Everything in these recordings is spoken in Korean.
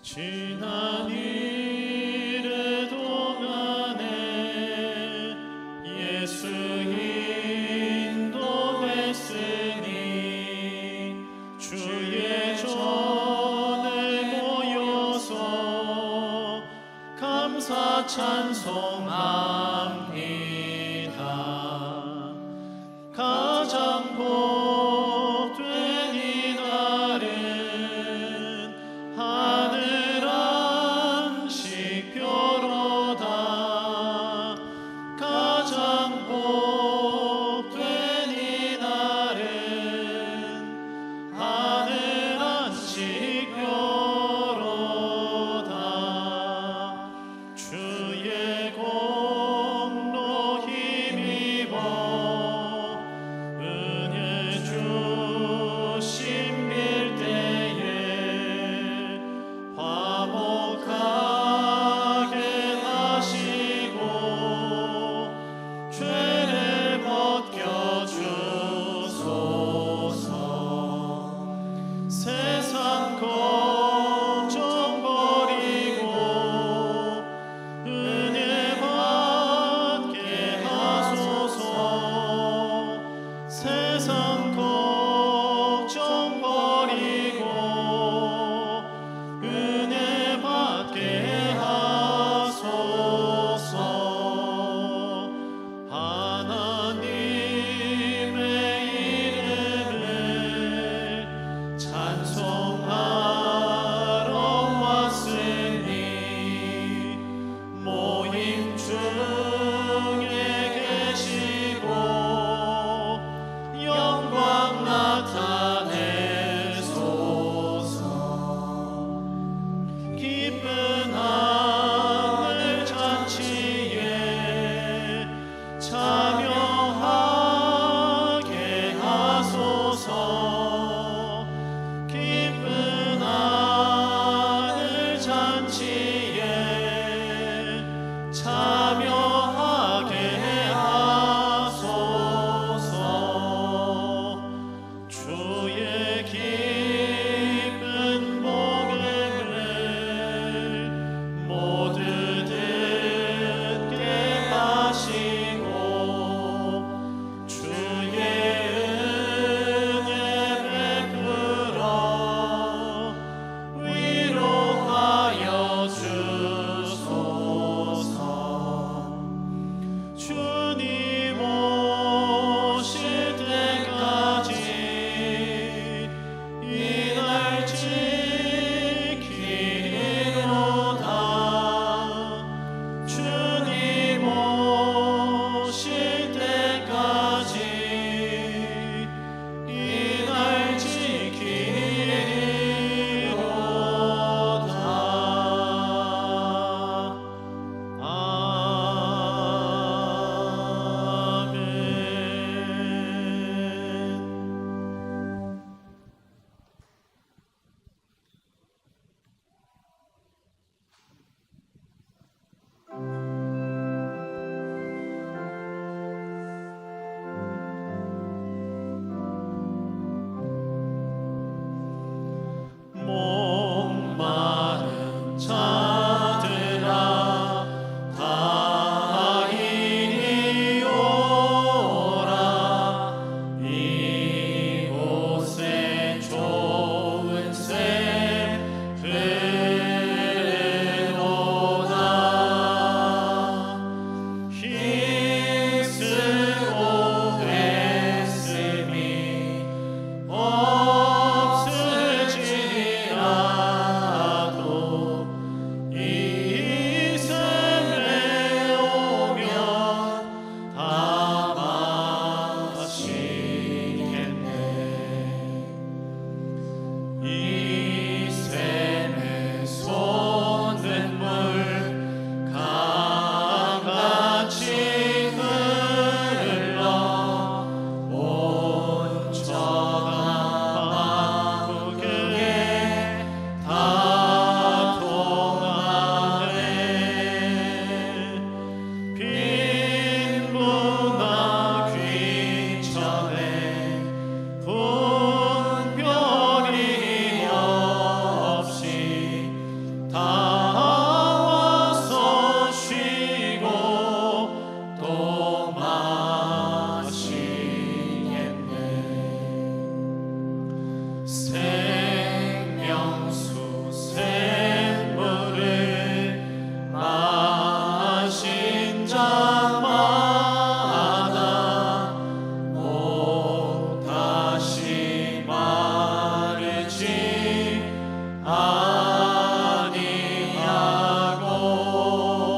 지난 일의 동안에 예수 인도했으니 주의 전에 모여서 감사 찬송합니다. 가장 복된 이날은 하늘 안식표로다. 가장 복된 이날은 하늘 안식표로다. 주의 공로 힘입어 은혜 주심 빌 때에 화목하게 하시고 죄를 벗겨주소서. 세상 걱정 버리고 은혜 받게 하소서. 세상 걱정 버리고 은혜 받게 하소서. 하나님의 이름을 찬송하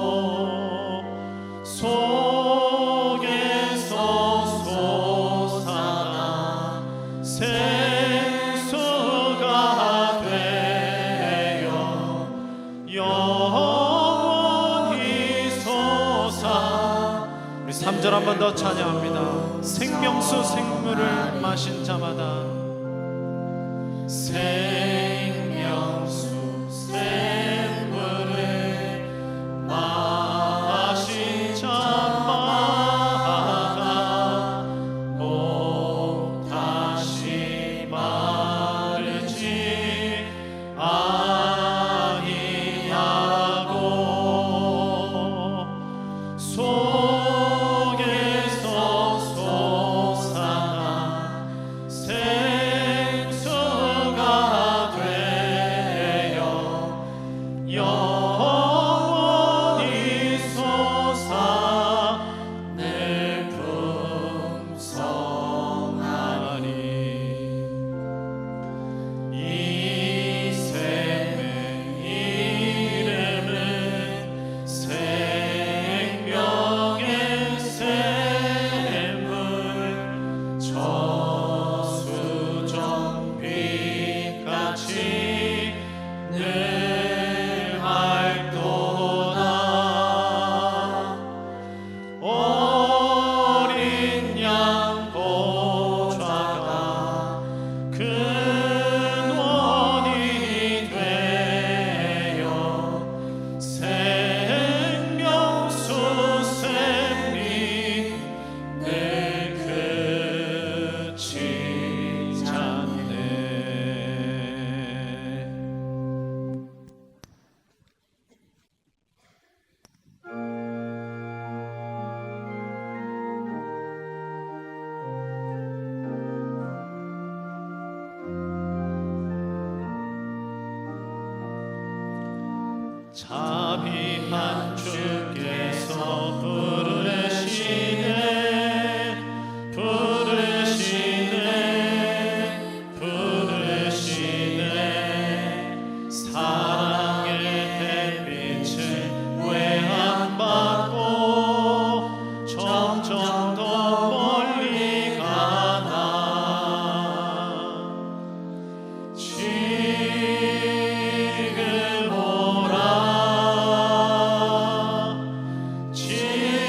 아니하고 속에서 솟아나 생수가 되어 영원히 솟아. 우리 3절 한 번 더 찬양합니다. 생명수 생물을 마신 자마다 생명수 샘물을 마신 자마다 꼭 다시 마르지 아니하고 속에서 솟아나 생수가 되어 영원히 솟아 늘 풍성하리. 이 샘의 이름은 생명의 샘물 저수정 빛같이 늘 맑도다. 어린 양 보좌가 근원이 되어 생명수 샘이 늘 그치지 않네. 자비한 주께서 부르시네 부르시네 부르시네. 사랑의 햇빛을 왜 안 받고 점점 더 멀리 가나. 지금 오라 지금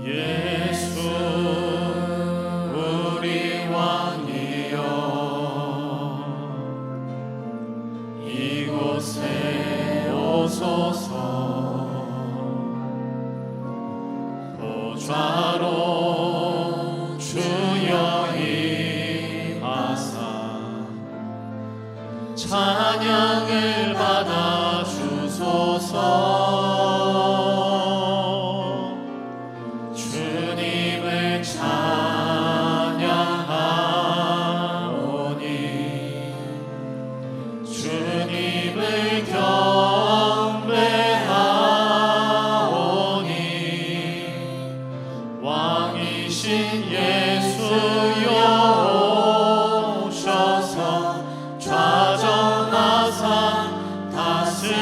예수 우리 왕이여 이곳에 오소서 보좌로 주여 임하사 찬양을 받아 주소서 주님을 찬양하오니 주님을 경배하오니 왕이신 예수여 오셔서 좌정하사 다스리소서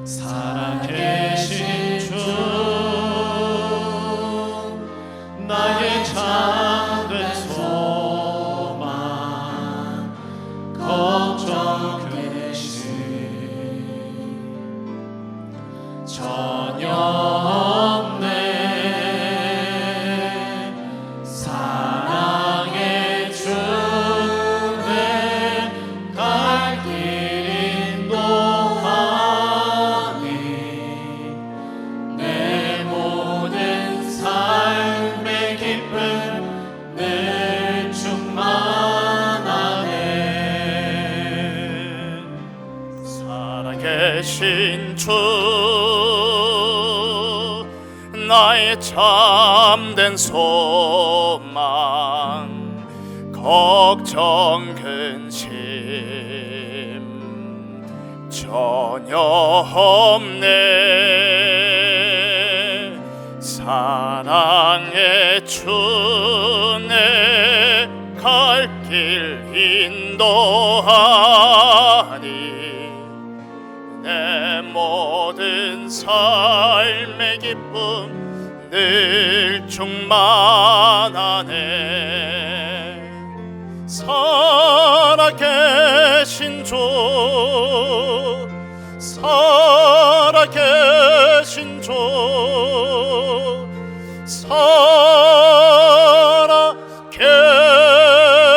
살아계신 주 나의 참된 소망 걱정 근심 전혀 없네 사랑의 주 내 갈 길 인도하니 내 모든 삶의 기쁨 늘 충만하네 살아계신 주 나의 참된 소망 걱정 근심 전혀 없네 사랑의 주 내 갈 길 인도하니 내 모든 삶의 기쁨 늘 충만하네 살아계신 주 살아계신 주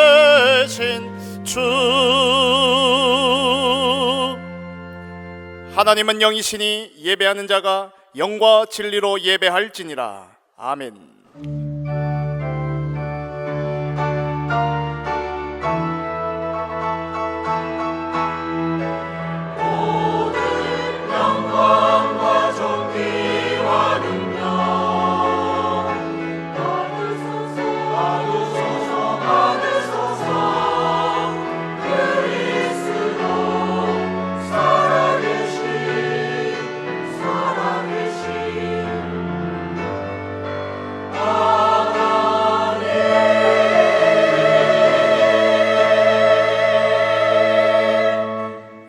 살아계신 주 하나님은 영이시니 예배하는 자가 영과 진리로 예배할지니라. 아멘. 영광과 존귀와 능력 받으소서 그리스도 살아계신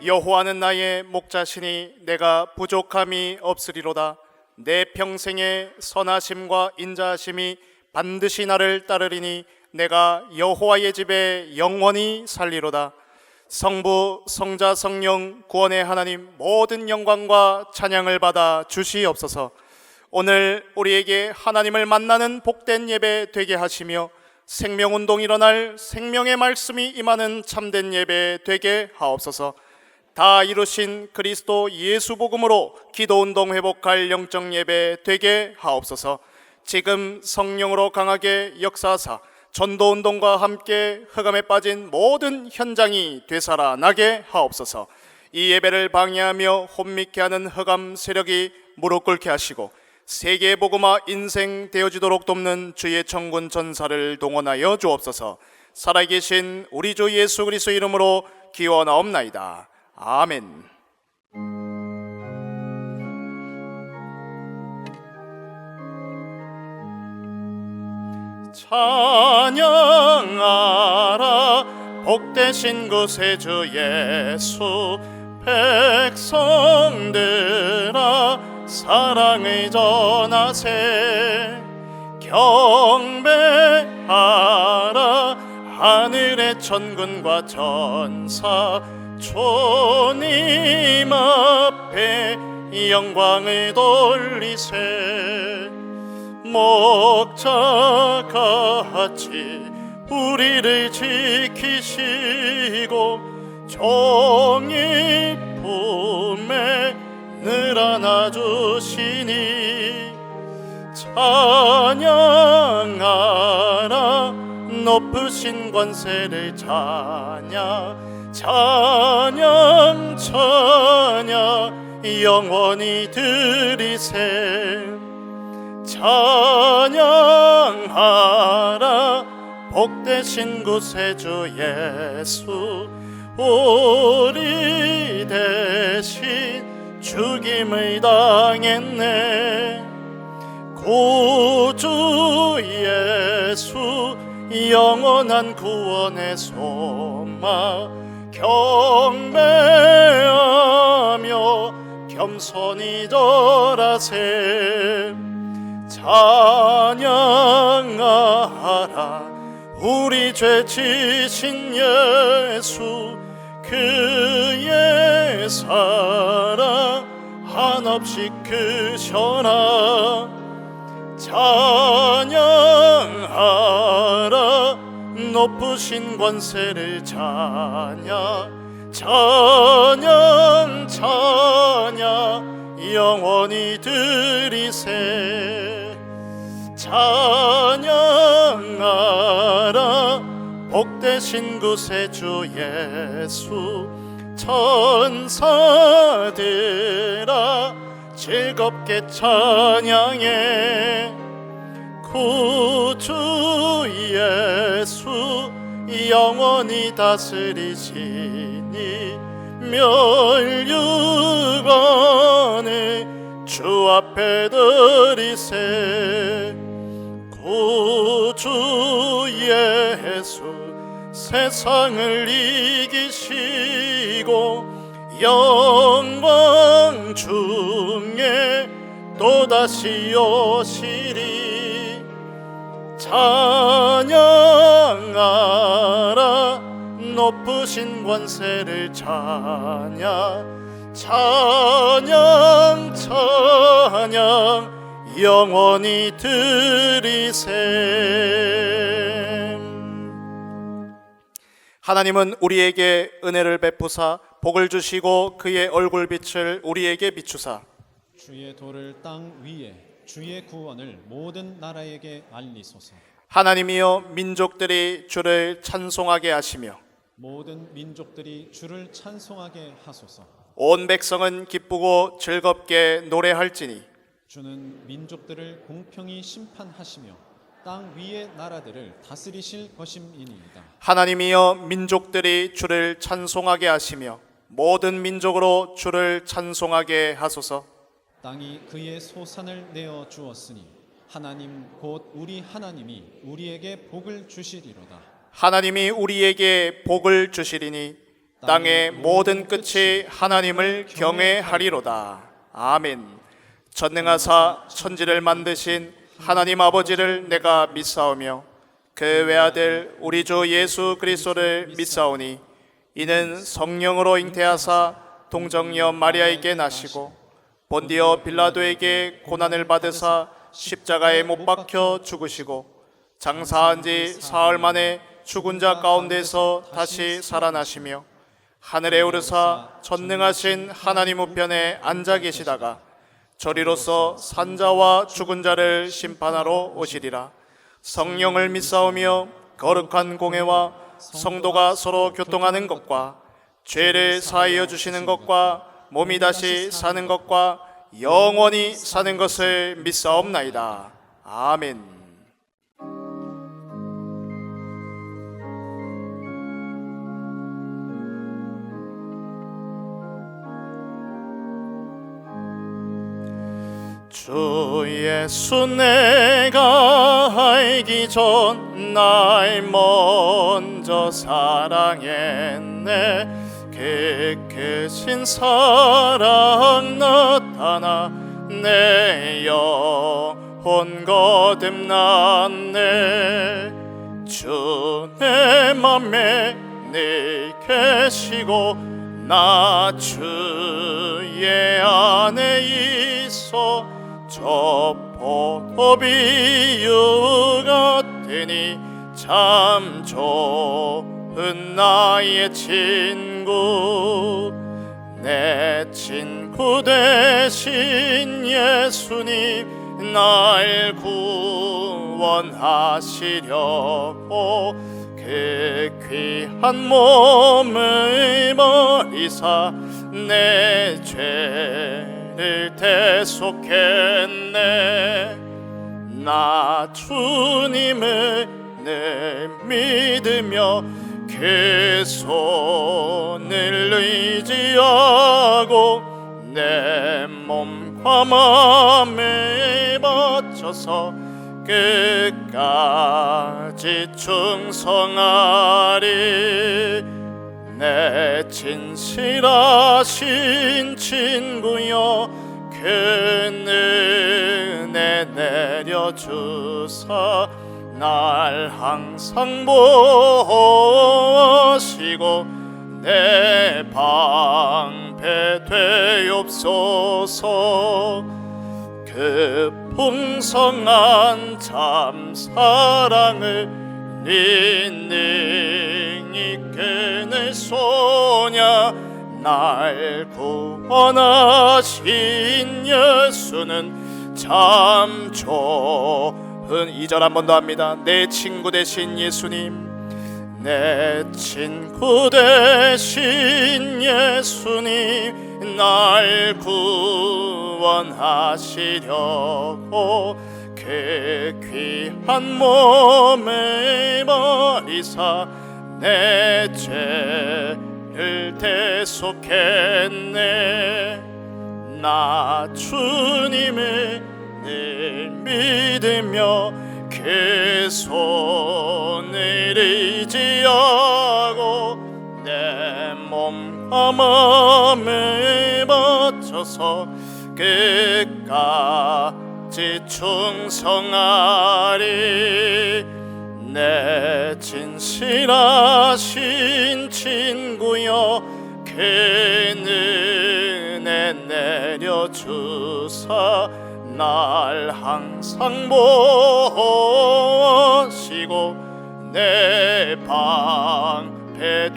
여호와는 나의 목자시니 내가 부족함이 없으리로다. 내 평생의 선하심과 인자하심이 반드시 나를 따르리니 내가 여호와의 집에 영원히 살리로다. 성부, 성자, 성령, 구원의 하나님 모든 영광과 찬양을 받아 주시옵소서. 오늘 우리에게 하나님을 만나는 복된 예배 되게 하시며 생명운동이 일어날 생명의 말씀이 임하는 참된 예배 되게 하옵소서. 다 이루신 그리스도 예수 복음으로 기도운동 회복할 영적 예배 되게 하옵소서. 지금 성령으로 강하게 역사하사 전도운동과 함께 흑암에 빠진 모든 현장이 되살아나게 하옵소서. 이 예배를 방해하며 혼미케 하는 흑암 세력이 무릎 꿇게 하시고 세계 복음화 인생 되어지도록 돕는 주의 천군 전사를 동원하여 주옵소서. 살아계신 우리 주 예수 그리스도 이름으로 기원하옵나이다. 아멘. 찬양하라 복되신 구세주 예수. 백성들아 사랑을 전하세. 경배하라 하늘의 천군과 천사. 주님 앞에 영광을 돌리세. 목자같이 우리를 지키시고 종이 품에 늘 안아주시니 찬양하라 높으신 권세를 찬양 찬양 찬양 영원히 드리세. 찬양하라 복되신 구세주 예수 우리 대신 죽임을 당했네. 구주 예수 영원한 구원의 소망 경배하며 겸손히 절하세. 찬양하라 우리 죄 지신 예수 그의 사랑 한없이 크셔라. 찬양하라 높으신 권세를 찬양 찬양 찬양 영원히 드리세. 찬양하라 복되신 구세주 예수 천사들아 즐겁게 찬양해. 구주 예수 영원히 다스리시니 멸류관을 주 앞에 드리세. 구주 예수 세상을 이기시고 영광 중에 또다시 오시리. 찬양하라 높으신 권세를 찬양 찬양 찬양 영원히 드리세. 하나님은 우리에게 은혜를 베푸사 복을 주시고 그의 얼굴빛을 우리에게 비추사 주의 도를 땅 위에 주의 구원을 모든 나라에게 알리소서. 하나님이여 민족들이 주를 찬송하게 하시며 모든 민족들이 주를 찬송하게 하소서. 온 백성은 기쁘고 즐겁게 노래할지니 주는 민족들을 공평히 심판하시며 땅 위의 나라들을 다스리실 것임이니이다. 하나님이여 민족들이 주를 찬송하게 하시며 모든 민족으로 주를 찬송하게 하소서. 땅이 그의 소산을 내어 주었으니 하나님 곧 우리 하나님이 우리에게 복을 주시리로다. 하나님이 우리에게 복을 주시리니 땅의 모든 끝이 하나님을 경외하리로다. 아멘. 전능하사 천지를 만드신 하나님 아버지를 내가 믿사오며 그 외아들 우리 주 예수 그리스도를 믿사오니 이는 성령으로 잉태하사 동정녀 마리아에게 나시고 본디오 빌라도에게 고난을 받으사 십자가에 못 박혀 죽으시고 장사한 지 사흘 만에 죽은 자 가운데서 다시 살아나시며 하늘에 오르사 전능하신 하나님 우편에 앉아 계시다가 저리로서 산자와 죽은 자를 심판하러 오시리라. 성령을 믿사오며 거룩한 공회와 성도가 서로 교통하는 것과 죄를 사하여 주시는 것과 몸이 다시 사는 것과 영원히 사는 것을 믿사옵나이다. 아멘. 주 예수 내가 알기 전 날 먼저 사랑했네. 그 크신 사랑 나타나 내 영혼 거듭났네. 주 내 맘에 늘 계시고 나 주의 안에 있어 저 포도비유 같으니 참 좋은 나의 친구. 내 친구 되신 예수님 날 구원하시려고 그 귀한 몸을 버리사 내 죄를 대속했네. 나 주님을 늘 믿으며 그 손을 의지하고 내 몸과 마음을 바쳐서 끝까지 충성하리. 내 진실하신 친구여 큰 은혜 내려주사 날 항상 보시고 내 방패 되옵소서. 그 풍성한 참 사랑을 능히 끊을 소냐. 날 구원하신 예수는 참 좋은. 2절 한 번 더 합니다. 내 친구 되신 예수님, 내 친구 되신 예수님 날 구원하시려고 그 귀한 몸을 버리사 내 죄를 대속했네. 나 주님을 늘 믿으며 그 손을 의지하고 내 몸과 마음을 바쳐서 끝까지 충성하리. 내 진실하신 친구여 큰 은혜 내려주사 날 항상 보시고 내 방패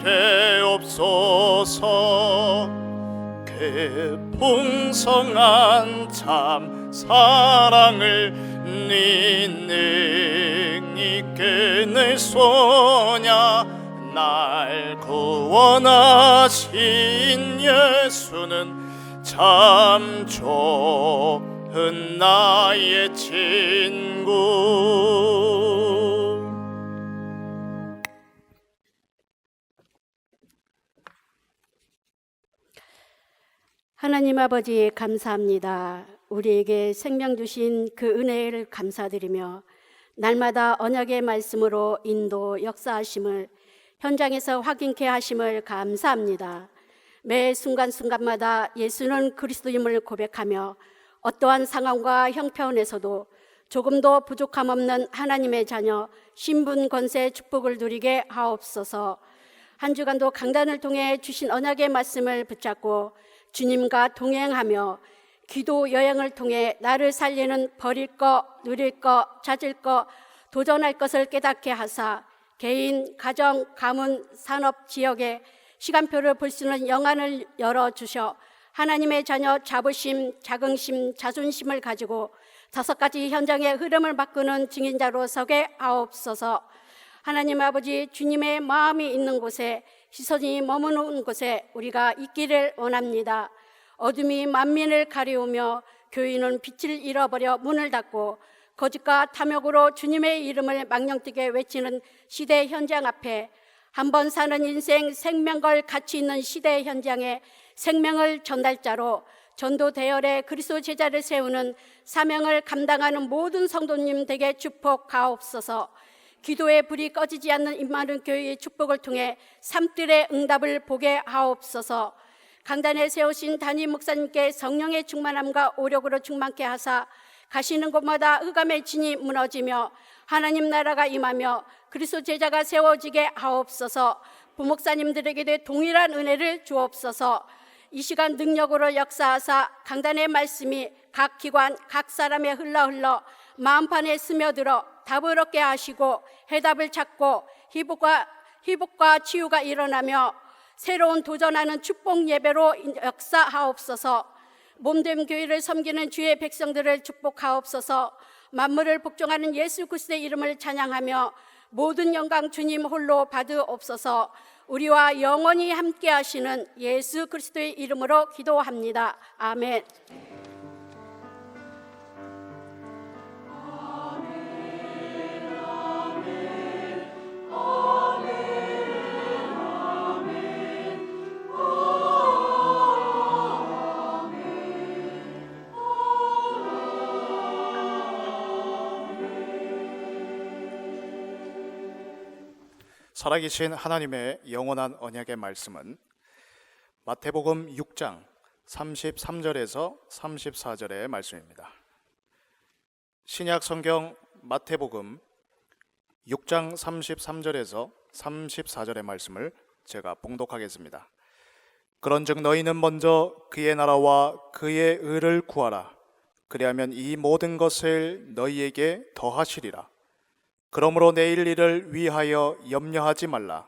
되옵소서. 그 풍성한 참 사랑을 능히 끊을 소냐. 날 구원하신 예수는 참 좋은 나의 친구. 하나님 아버지 감사합니다. 우리에게 생명 주신 그 은혜를 감사드리며 날마다 언약의 말씀으로 인도 역사하심을 현장에서 확인케 하심을 감사합니다. 매 순간순간마다 예수는 그리스도임을 고백하며 어떠한 상황과 형편에서도 조금도 부족함 없는 하나님의 자녀 신분 권세 축복을 누리게 하옵소서. 한 주간도 강단을 통해 주신 언약의 말씀을 붙잡고 주님과 동행하며 기도 여행을 통해 나를 살리는 버릴 것, 누릴 것, 찾을 것, 도전할 것을 깨닫게 하사 개인, 가정, 가문, 산업, 지역에 시간표를 볼 수 있는 영안을 열어주셔 하나님의 자녀 자부심, 자긍심, 자존심을 가지고 5가지 현장의 흐름을 바꾸는 증인자로 서게 하옵소서. 하나님 아버지, 주님의 마음이 있는 곳에, 시선이 머무는 곳에 우리가 있기를 원합니다. 어둠이 만민을 가리우며 교인은 빛을 잃어버려 문을 닫고 거짓과 탐욕으로 주님의 이름을 망령되게 외치는 시대 현장 앞에 한 번 사는 인생 생명 걸 가치 있는 시대 현장에 생명을 전달자로 전도 대열에 그리스도 제자를 세우는 사명을 감당하는 모든 성도님 되게 축복하옵소서. 기도의 불이 꺼지지 않는 임마누엘 교회의 축복을 통해 삶들의 응답을 보게 하옵소서. 강단에 세우신 담임 목사님께 성령의 충만함과 오력으로 충만케 하사 가시는 곳마다 흑암의 진이 무너지며 하나님 나라가 임하며 그리스도 제자가 세워지게 하옵소서. 부목사님들에게도 동일한 은혜를 주옵소서. 이 시간 능력으로 역사하사 강단의 말씀이 각 기관, 각 사람에 흘러 마음판에 스며들어 답을 얻게 하시고 해답을 찾고 희복과 치유가 일어나며 새로운 도전하는 축복 예배로 역사하옵소서. 몸된 교회를 섬기는 주의 백성들을 축복하옵소서. 만물을 복종하는 예수 그리스도의 이름을 찬양하며 모든 영광 주님 홀로 받으옵소서. 우리와 영원히 함께 하시는 예수 그리스도의 이름으로 기도합니다. 아멘. 살아계신 하나님의 영원한 언약의 말씀은 마태복음 6장 33절에서 34절의 말씀입니다. 신약 성경 마태복음 6장 33절에서 34절의 말씀을 제가 봉독하겠습니다. 그런즉 너희는 먼저 그의 나라와 그의 의를 구하라. 그리하면 이 모든 것을 너희에게 더하시리라. 그러므로 내일 일을 위하여 염려하지 말라.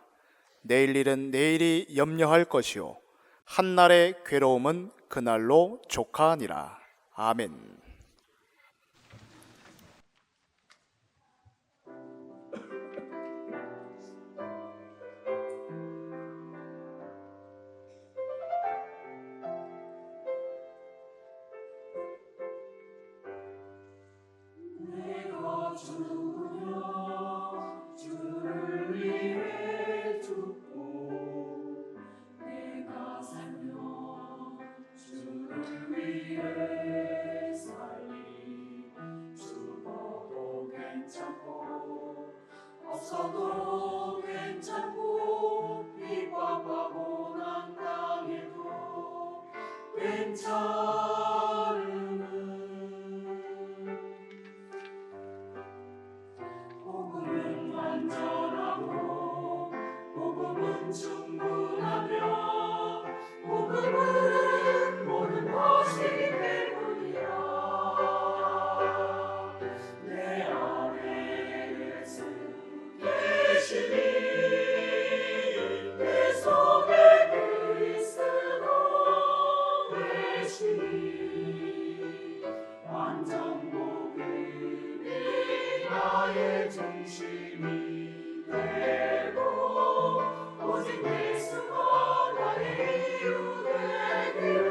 내일 일은 내일이 염려할 것이요 한날의 괴로움은 그날로 족하니라. 아멘. 없어도 괜찮고 핍박하고 난 당해도 괜찮으면 복음은 완전하고 복음은 충분하며 복음은 모든 것이기 때문이라. 내 안에 예수 계시니 내 속에 그리스도 계시니 완전 복음이 나의 중심이 되고 오직 예수가 나의 이유 되기를.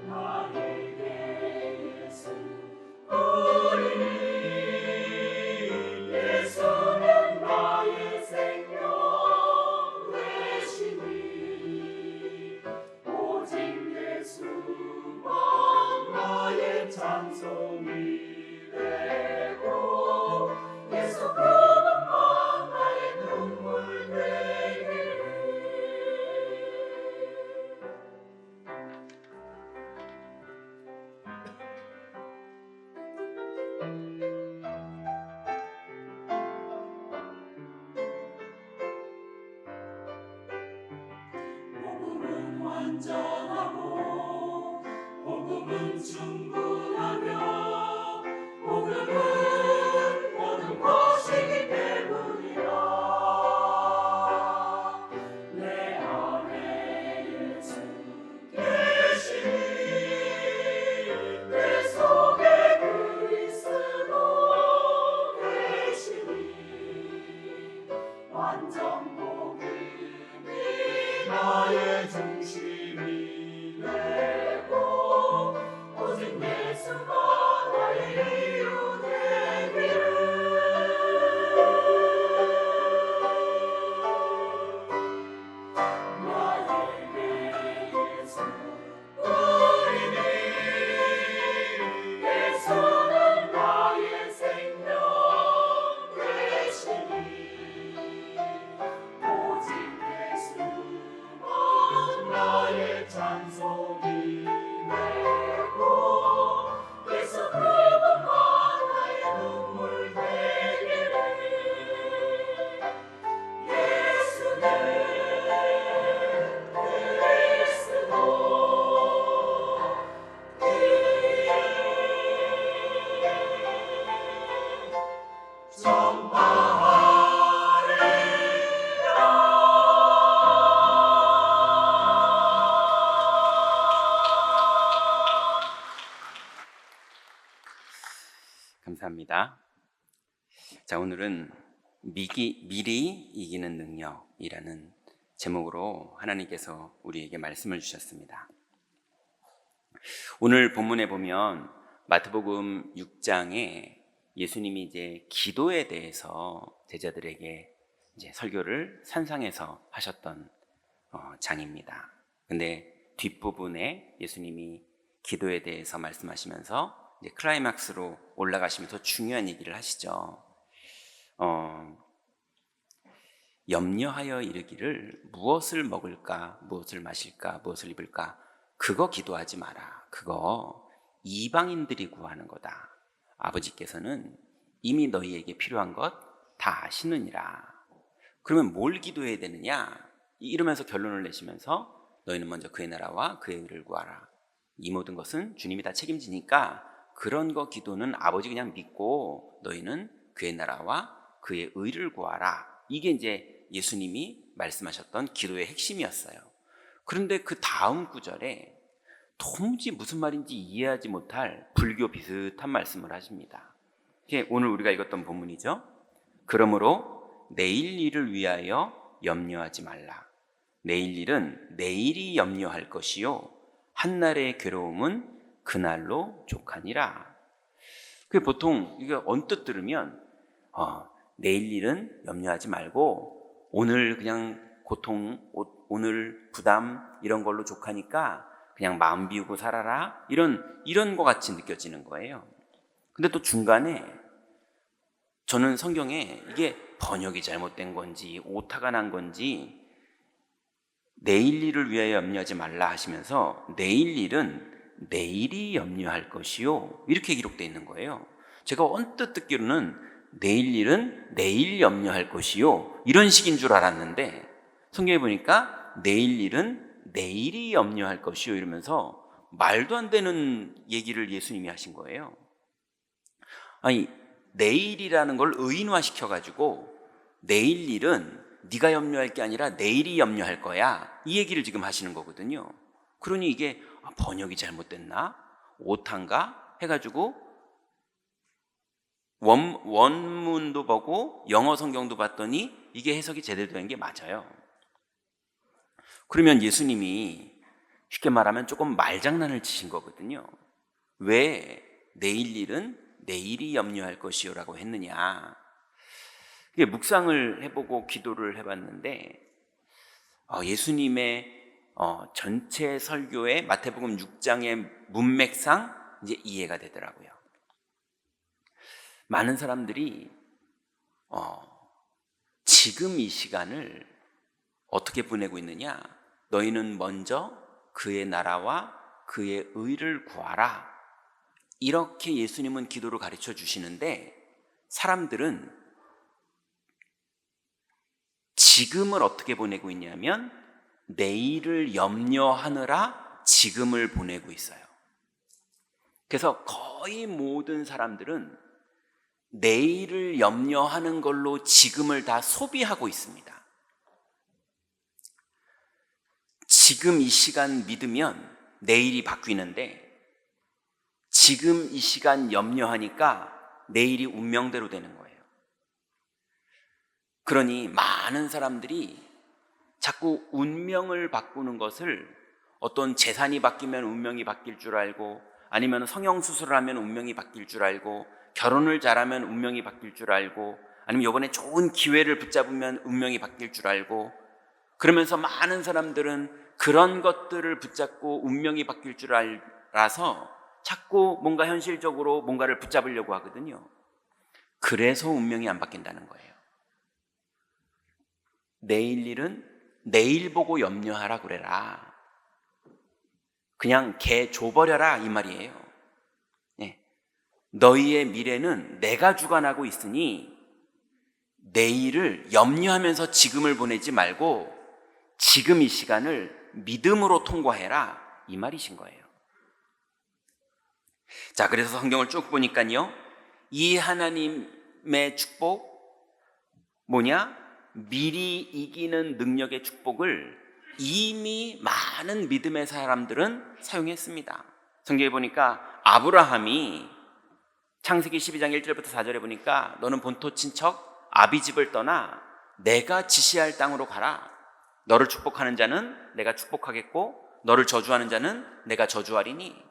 나에게 예수 우리니 예수는 나의 생명 되시니 오직 예수만 나의 찬송이 되고 예수 그분만 나의 눈물 되기를. 복음은 완전하고 복음은 충분하며 복음은 모든 것이기 때문이라. 내 안에 예수 계시니 내 속에 그리스도 계시니 완전 복음이 나의 중심이 되고 오직 예수가 나의 이유 되기를. 나에게 예수 우리니 예수는 나의 생명 되시니 오직 예수만 나의 찬송이 되고 예수 그분만 나의 눈물 되기를. 감사합니다. 자, 오늘은 미리 이기는 능력이라는 제목으로 하나님께서 우리에게 말씀을 주셨습니다. 오늘 본문에 보면 마태복음 6장에 예수님이 이제 기도에 대해서 제자들에게 이제 설교를 산상에서 하셨던 장입니다. 근데 뒷부분에 예수님이 기도에 대해서 말씀하시면서 이제 클라이막스로 올라가시면서 중요한 얘기를 하시죠. 염려하여 이르기를 무엇을 먹을까, 무엇을 마실까, 무엇을 입을까, 그거 기도하지 마라. 그거 이방인들이 구하는 거다. 아버지께서는 이미 너희에게 필요한 것 다 아시느니라. 그러면 뭘 기도해야 되느냐? 이러면서 결론을 내시면서 너희는 먼저 그의 나라와 그의 의를 구하라. 이 모든 것은 주님이 다 책임지니까 그런 거 기도는 아버지 그냥 믿고 너희는 그의 나라와 그의 의를 구하라. 이게 이제 예수님이 말씀하셨던 기도의 핵심이었어요. 그런데 그 다음 구절에 도무지 무슨 말인지 이해하지 못할 불교 비슷한 말씀을 하십니다. 이게 오늘 우리가 읽었던 본문이죠. 그러므로 내일 일을 위하여 염려하지 말라. 내일 일은 내일이 염려할 것이요 한날의 괴로움은 그날로 족하니라. 그게 보통 이게 언뜻 들으면 내일 일은 염려하지 말고 오늘 그냥 고통, 오늘 부담 이런 걸로 족하니까 그냥 마음 비우고 살아라, 이런 것 같이 느껴지는 거예요. 근데 또 중간에 저는 성경에 이게 번역이 잘못된 건지 오타가 난 건지 내일 일을 위하여 염려하지 말라 하시면서 내일 일은 내일이 염려할 것이요 이렇게 기록되어 있는 거예요. 제가 언뜻 듣기로는 내일 일은 내일 염려할 것이요 이런 식인 줄 알았는데 성경에 보니까 내일 일은 내일이 염려할 것이요 이러면서 말도 안 되는 얘기를 예수님이 하신 거예요. 아니, 내일이라는 걸 의인화시켜가지고 내일 일은 네가 염려할 게 아니라 내일이 염려할 거야, 이 얘기를 지금 하시는 거거든요. 그러니 이게 번역이 잘못됐나? 오타인가? 해가지고 원문도 보고 영어 성경도 봤더니 이게 해석이 제대로 된 게 맞아요. 그러면 예수님이 쉽게 말하면 조금 말장난을 치신 거거든요. 왜 내일 일은 내일이 염려할 것이요 라고 했느냐. 이게 묵상을 해보고 기도를 해봤는데 예수님의 전체 설교의 마태복음 6장의 문맥상 이제 이해가 되더라고요. 많은 사람들이 지금 이 시간을 어떻게 보내고 있느냐? 너희는 먼저 그의 나라와 그의 의를 구하라. 이렇게 예수님은 기도를 가르쳐 주시는데 사람들은 지금을 어떻게 보내고 있냐면 내일을 염려하느라 지금을 보내고 있어요. 그래서 거의 모든 사람들은 내일을 염려하는 걸로 지금을 다 소비하고 있습니다. 지금 이 시간 믿으면 내일이 바뀌는데 지금 이 시간 염려하니까 내일이 운명대로 되는 거예요. 그러니 많은 사람들이 자꾸 운명을 바꾸는 것을 어떤 재산이 바뀌면 운명이 바뀔 줄 알고 아니면 성형수술을 하면 운명이 바뀔 줄 알고 결혼을 잘하면 운명이 바뀔 줄 알고 아니면 이번에 좋은 기회를 붙잡으면 운명이 바뀔 줄 알고 그러면서 많은 사람들은 그런 것들을 붙잡고 운명이 바뀔 줄 알아서 자꾸 뭔가 현실적으로 뭔가를 붙잡으려고 하거든요. 그래서 운명이 안 바뀐다는 거예요. 내일 일은 내일 보고 염려하라 그래라. 그냥 개 줘버려라 이 말이에요. 네. 너희의 미래는 내가 주관하고 있으니 내일을 염려하면서 지금을 보내지 말고 지금 이 시간을 믿음으로 통과해라 이 말이신 거예요. 자, 그래서 성경을 쭉 보니까요, 이 하나님의 축복 뭐냐? 미리 이기는 능력의 축복을 이미 많은 믿음의 사람들은 사용했습니다. 성경에 보니까 아브라함이 창세기 12장 1절부터 4절에 보니까 너는 본토 친척 아비집을 떠나 내가 지시할 땅으로 가라. 너를 축복하는 자는 내가 축복하겠고 너를 저주하는 자는 내가 저주하리니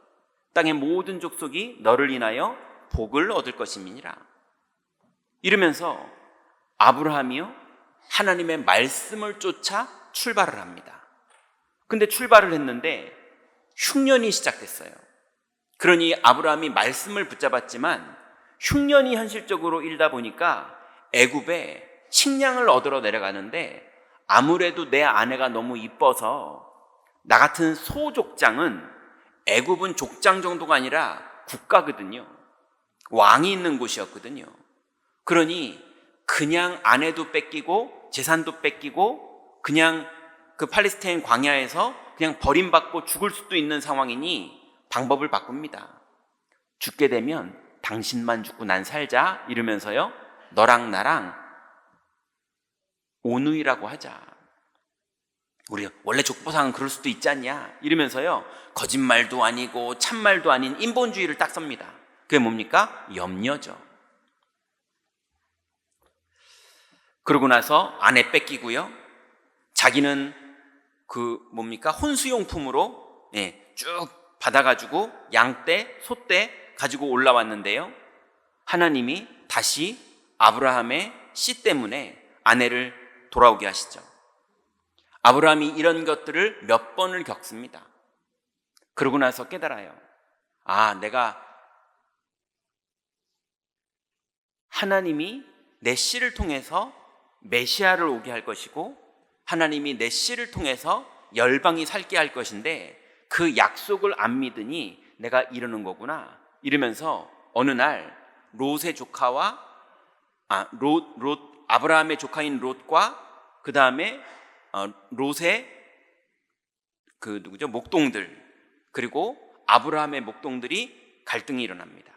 땅의 모든 족속이 너를 인하여 복을 얻을 것임이니라. 이러면서 아브라함이요 하나님의 말씀을 쫓아 출발을 합니다. 근데 출발을 했는데 흉년이 시작됐어요. 그러니 아브라함이 말씀을 붙잡았지만 흉년이 현실적으로 일다 보니까 애굽에 식량을 얻으러 내려가는데 아무래도 내 아내가 너무 이뻐서 나 같은 소족장은 애굽은 족장 정도가 아니라 국가거든요. 왕이 있는 곳이었거든요. 그러니 그냥 아내도 뺏기고 재산도 뺏기고 그냥 그 팔레스타인 광야에서 그냥 버림받고 죽을 수도 있는 상황이니 방법을 바꿉니다. 죽게 되면 당신만 죽고 난 살자 이러면서요 너랑 나랑 오누이라고 하자. 우리 원래 족보상은 그럴 수도 있지 않냐 이러면서요 거짓말도 아니고 참말도 아닌 인본주의를 딱 섭니다. 그게 뭡니까? 염려죠. 그러고 나서 아내 뺏기고요 자기는 그 뭡니까? 혼수용품으로 쭉 받아가지고 양떼, 소떼 가지고 올라왔는데요 하나님이 다시 아브라함의 씨 때문에 아내를 돌아오게 하시죠. 아브라함이 이런 것들을 몇 번을 겪습니다. 그러고 나서 깨달아요. 아, 내가 하나님이 내 씨를 통해서 메시아를 오게 할 것이고 하나님이 내 씨를 통해서 열방이 살게 할 것인데 그 약속을 안 믿으니 내가 이러는 거구나 이러면서 어느 날 롯의 조카와 아브라함의 조카인 롯과 그 다음에 롯의 그 누구죠? 목동들 그리고 아브라함의 목동들이 갈등이 일어납니다.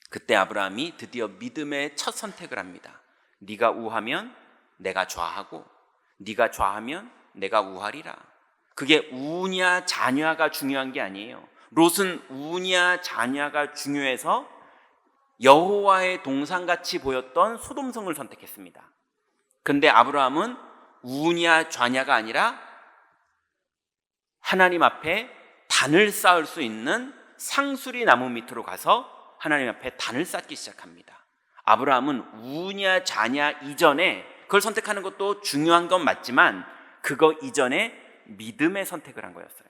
그때 아브라함이 드디어 믿음의 첫 선택을 합니다. 네가 우하면 내가 좌하고 네가 좌하면 내가 우하리라. 그게 우냐 자냐가 중요한 게 아니에요. 롯은 우냐 자냐가 중요해서 여호와의 동상같이 보였던 소돔성을 선택했습니다. 근데 아브라함은 우냐 좌냐가 아니라 하나님 앞에 단을 쌓을 수 있는 상수리 나무 밑으로 가서 하나님 앞에 단을 쌓기 시작합니다. 아브라함은 우냐 자냐 이전에 그걸 선택하는 것도 중요한 건 맞지만 그거 이전에 믿음의 선택을 한 거였어요.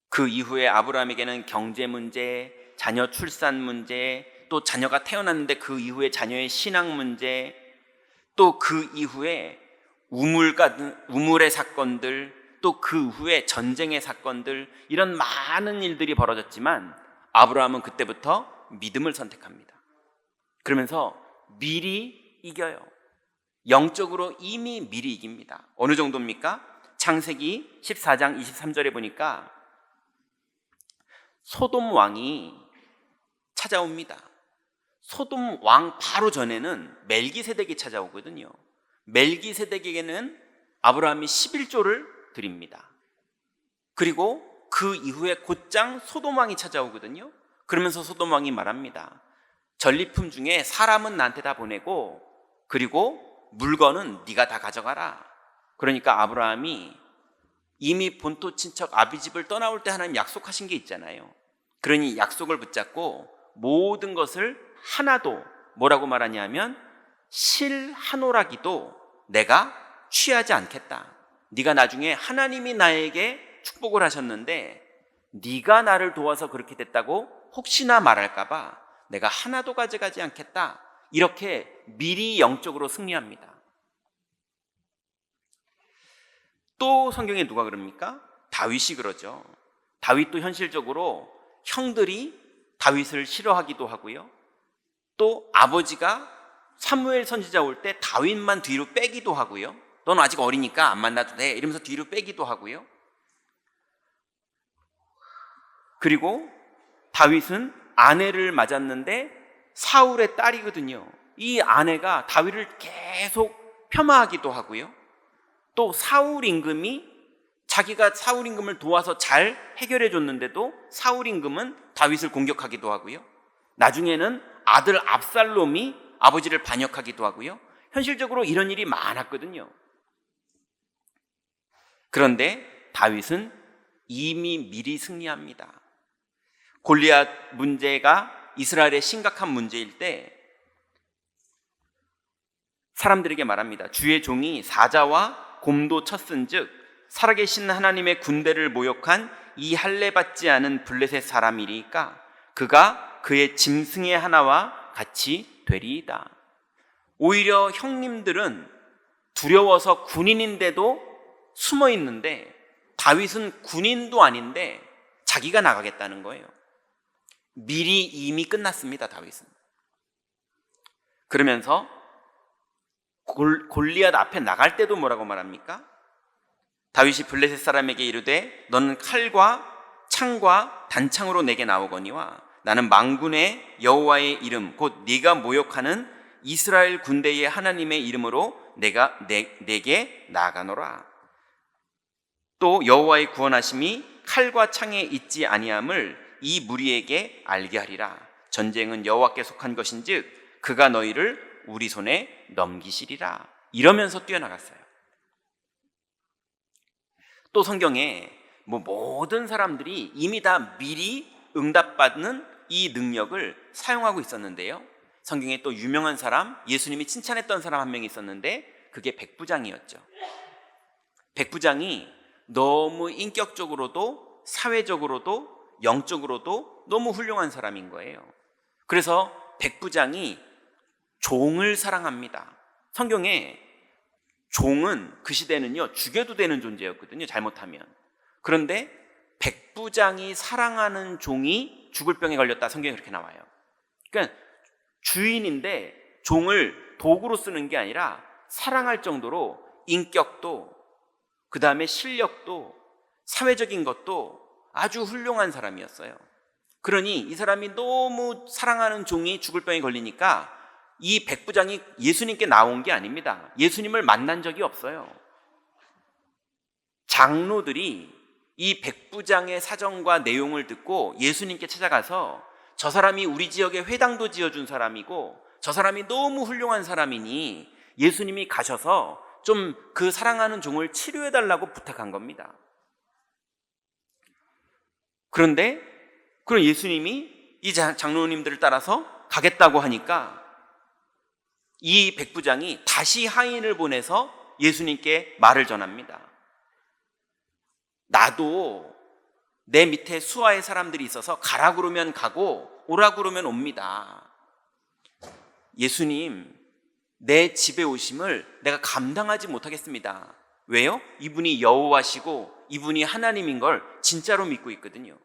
그 이후에 아브라함에게는 경제 문제, 자녀 출산 문제, 또 자녀가 태어났는데 그 이후에 자녀의 신앙 문제, 또 그 이후에 우물의 사건들, 또 그 후에 전쟁의 사건들, 이런 많은 일들이 벌어졌지만 아브라함은 그때부터 믿음을 선택합니다. 그러면서 미리 이겨요. 영적으로 이미 미리 이깁니다. 어느 정도입니까? 창세기 14장 23절에 보니까 소돔 왕이 찾아옵니다. 소돔 왕 바로 전에는 멜기세덱이 찾아오거든요. 멜기세덱에게는 아브라함이 11조를 드립니다. 그리고 그 이후에 곧장 소돔 왕이 찾아오거든요. 그러면서 소돔 왕이 말합니다. 전리품 중에 사람은 나한테 다 보내고 그리고 물건은 네가 다 가져가라. 그러니까 아브라함이 이미 본토 친척 아비집을 떠나올 때 하나님 약속하신 게 있잖아요. 그러니 약속을 붙잡고 모든 것을 하나도 뭐라고 말하냐면 실 한 오라기도 내가 취하지 않겠다. 네가 나중에 하나님이 나에게 축복을 하셨는데 네가 나를 도와서 그렇게 됐다고 혹시나 말할까 봐 내가 하나도 가져가지 않겠다. 이렇게 미리 영적으로 승리합니다. 또 성경에 누가 그럽니까? 다윗이 그러죠. 다윗도 현실적으로 형들이 다윗을 싫어하기도 하고요. 또 아버지가 사무엘 선지자 올 때 다윗만 뒤로 빼기도 하고요. 넌 아직 어리니까 안 만나도 돼 이러면서 뒤로 빼기도 하고요. 그리고 다윗은 아내를 맞았는데 사울의 딸이거든요. 이 아내가 다윗을 계속 폄하하기도 하고요. 또 사울 임금이 자기가 사울 임금을 도와서 잘 해결해 줬는데도 사울 임금은 다윗을 공격하기도 하고요. 나중에는 아들 압살롬이 아버지를 반역하기도 하고요. 현실적으로 이런 일이 많았거든요. 그런데 다윗은 이미 미리 승리합니다. 골리앗 문제가 이스라엘의 심각한 문제일 때 사람들에게 말합니다. 주의 종이 사자와 곰도 쳤은즉 살아계신 하나님의 군대를 모욕한 이 할례 받지 않은 블레셋 사람이리까 그가 그의 짐승의 하나와 같이 되리이다. 오히려 형님들은 두려워서 군인인데도 숨어 있는데 다윗은 군인도 아닌데 자기가 나가겠다는 거예요. 미리 이미 끝났습니다. 다윗은. 그러면서 골리앗 앞에 나갈 때도 뭐라고 말합니까? 다윗이 블레셋 사람에게 이르되 너는 칼과 창과 단창으로 내게 나오거니와 나는 만군의 여호와의 이름 곧 네가 모욕하는 이스라엘 군대의 하나님의 이름으로 내게 나아가노라. 또 여호와의 구원하심이 칼과 창에 있지 아니함을 이 무리에게 알게 하리라. 전쟁은 여호와께 속한 것인즉 그가 너희를 우리 손에 넘기시리라. 이러면서 뛰어나갔어요. 또 성경에 모든 사람들이 이미 다 미리 응답받는 이 능력을 사용하고 있었는데요. 성경에 또 유명한 사람, 예수님이 칭찬했던 사람 한 명 있었는데 그게 백부장이었죠. 백부장이 너무 인격적으로도 사회적으로도 영적으로도 너무 훌륭한 사람인 거예요. 그래서 백부장이 종을 사랑합니다. 성경에 종은 그 시대는요 죽여도 되는 존재였거든요, 잘못하면. 그런데 백부장이 사랑하는 종이 죽을 병에 걸렸다, 성경에 그렇게 나와요. 그러니까 주인인데 종을 도구로 쓰는 게 아니라 사랑할 정도로 인격도, 그 다음에 실력도, 사회적인 것도 아주 훌륭한 사람이었어요. 그러니 이 사람이 너무 사랑하는 종이 죽을 병에 걸리니까 이 백부장이 예수님께 나온 게 아닙니다. 예수님을 만난 적이 없어요. 장로들이 이 백부장의 사정과 내용을 듣고 예수님께 찾아가서 저 사람이 우리 지역에 회당도 지어준 사람이고 저 사람이 너무 훌륭한 사람이니 예수님이 가셔서 좀 그 사랑하는 종을 치료해달라고 부탁한 겁니다. 그런데 그럼 예수님이 이 장로님들을 따라서 가겠다고 하니까 이 백부장이 다시 하인을 보내서 예수님께 말을 전합니다. 나도 내 밑에 수하의 사람들이 있어서 가라 그러면 가고 오라 그러면 옵니다. 예수님, 내 집에 오심을 내가 감당하지 못하겠습니다. 왜요? 이분이 여호와시고 이분이 하나님인 걸 진짜로 믿고 있거든요.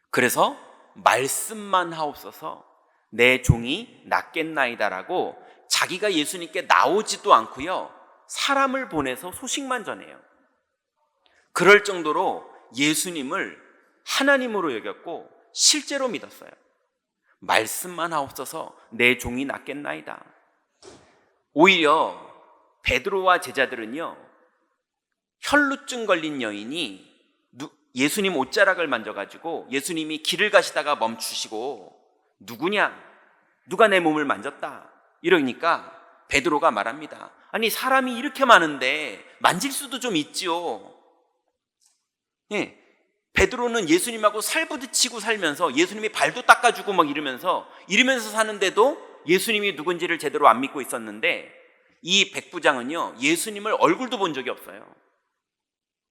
그래서 말씀만 하옵소서 내 종이 낫겠나이다라고 자기가 예수님께 나오지도 않고요, 사람을 보내서 소식만 전해요. 그럴 정도로 예수님을 하나님으로 여겼고 실제로 믿었어요. 말씀만 하옵소서 내 종이 낫겠나이다. 오히려 베드로와 제자들은요, 혈루증 걸린 여인이 예수님 옷자락을 만져가지고 예수님이 길을 가시다가 멈추시고 누구냐? 누가 내 몸을 만졌다? 이러니까 베드로가 말합니다. 아니 사람이 이렇게 많은데 만질 수도 좀 있지요. 예, 베드로는 예수님하고 살부딪히고 살면서 예수님이 발도 닦아주고 막 이러면서 사는데도 예수님이 누군지를 제대로 안 믿고 있었는데 이 백부장은요 예수님을 얼굴도 본 적이 없어요.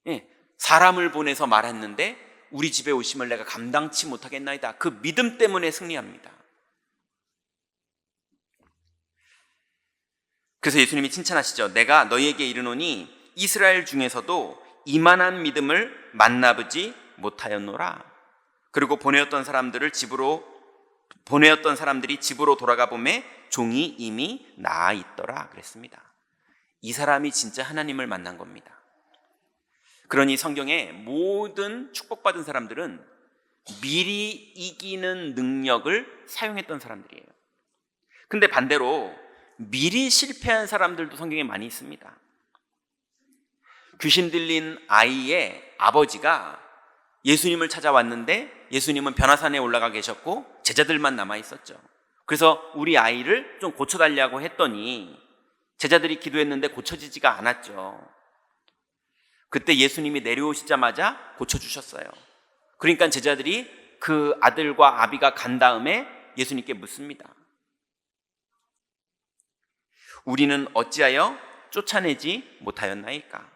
예, 사람을 보내서 말했는데 우리 집에 오심을 내가 감당치 못하겠나이다. 그 믿음 때문에 승리합니다. 그래서 예수님이 칭찬하시죠. 내가 너희에게 이르노니 이스라엘 중에서도 이만한 믿음을 만나보지 못하였노라. 그리고 보내었던 사람들이 집으로 돌아가 보매 종이 이미 나아 있더라 그랬습니다. 이 사람이 진짜 하나님을 만난 겁니다. 그러니 성경의 모든 축복받은 사람들은 미리 이기는 능력을 사용했던 사람들이에요. 근데 반대로 미리 실패한 사람들도 성경에 많이 있습니다. 귀신 들린 아이의 아버지가 예수님을 찾아왔는데 예수님은 변화산에 올라가 계셨고 제자들만 남아 있었죠. 그래서 우리 아이를 좀 고쳐달라고 했더니 제자들이 기도했는데 고쳐지지가 않았죠. 그때 예수님이 내려오시자마자 고쳐주셨어요. 그러니까 제자들이 그 아들과 아비가 간 다음에 예수님께 묻습니다. 우리는 어찌하여 쫓아내지 못하였나이까?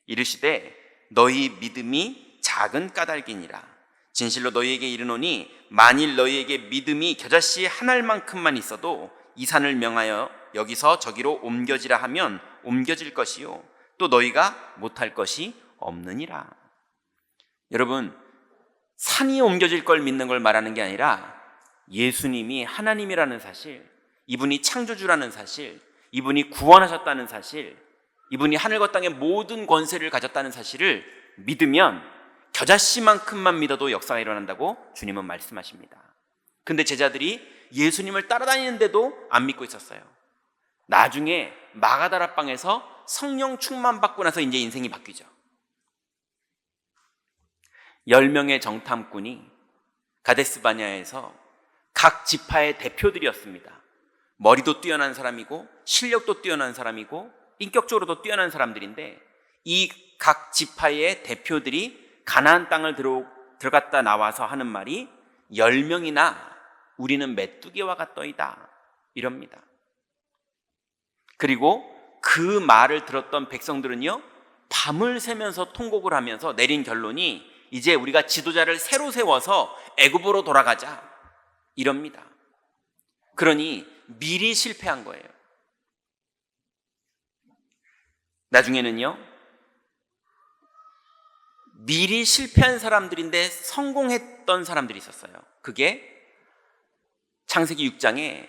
이르시되 너희 믿음이 작은 까닭이니라. 진실로 너희에게 이르노니 만일 너희에게 믿음이 겨자씨 한 알만큼만 있어도 이 산을 명하여 여기서 저기로 옮겨지라 하면 옮겨질 것이요 또 너희가 못할 것이 없느니라. 여러분, 산이 옮겨질 걸 믿는 걸 말하는 게 아니라 예수님이 하나님이라는 사실, 이분이 창조주라는 사실, 이분이 구원하셨다는 사실, 이분이 하늘과 땅의 모든 권세를 가졌다는 사실을 믿으면 겨자씨만큼만 믿어도 역사가 일어난다고 주님은 말씀하십니다. 근데 제자들이 예수님을 따라다니는데도 안 믿고 있었어요. 나중에 마가다라방에서 성령 충만 받고 나서 이제 인생이 바뀌죠. 10명의 정탐꾼이 가데스바냐에서 각 지파의 대표들이었습니다. 머리도 뛰어난 사람이고 실력도 뛰어난 사람이고 인격적으로도 뛰어난 사람들인데 이 각 지파의 대표들이 가나안 땅을 들어갔다 나와서 하는 말이 10명이나 우리는 메뚜기와 같더이다 이럽니다. 그리고 그 말을 들었던 백성들은요, 밤을 새면서 통곡을 하면서 내린 결론이 이제 우리가 지도자를 새로 세워서 애굽으로 돌아가자 이럽니다. 그러니 미리 실패한 거예요. 나중에는요, 미리 실패한 사람들인데 성공했던 사람들이 있었어요. 그게 창세기 6장에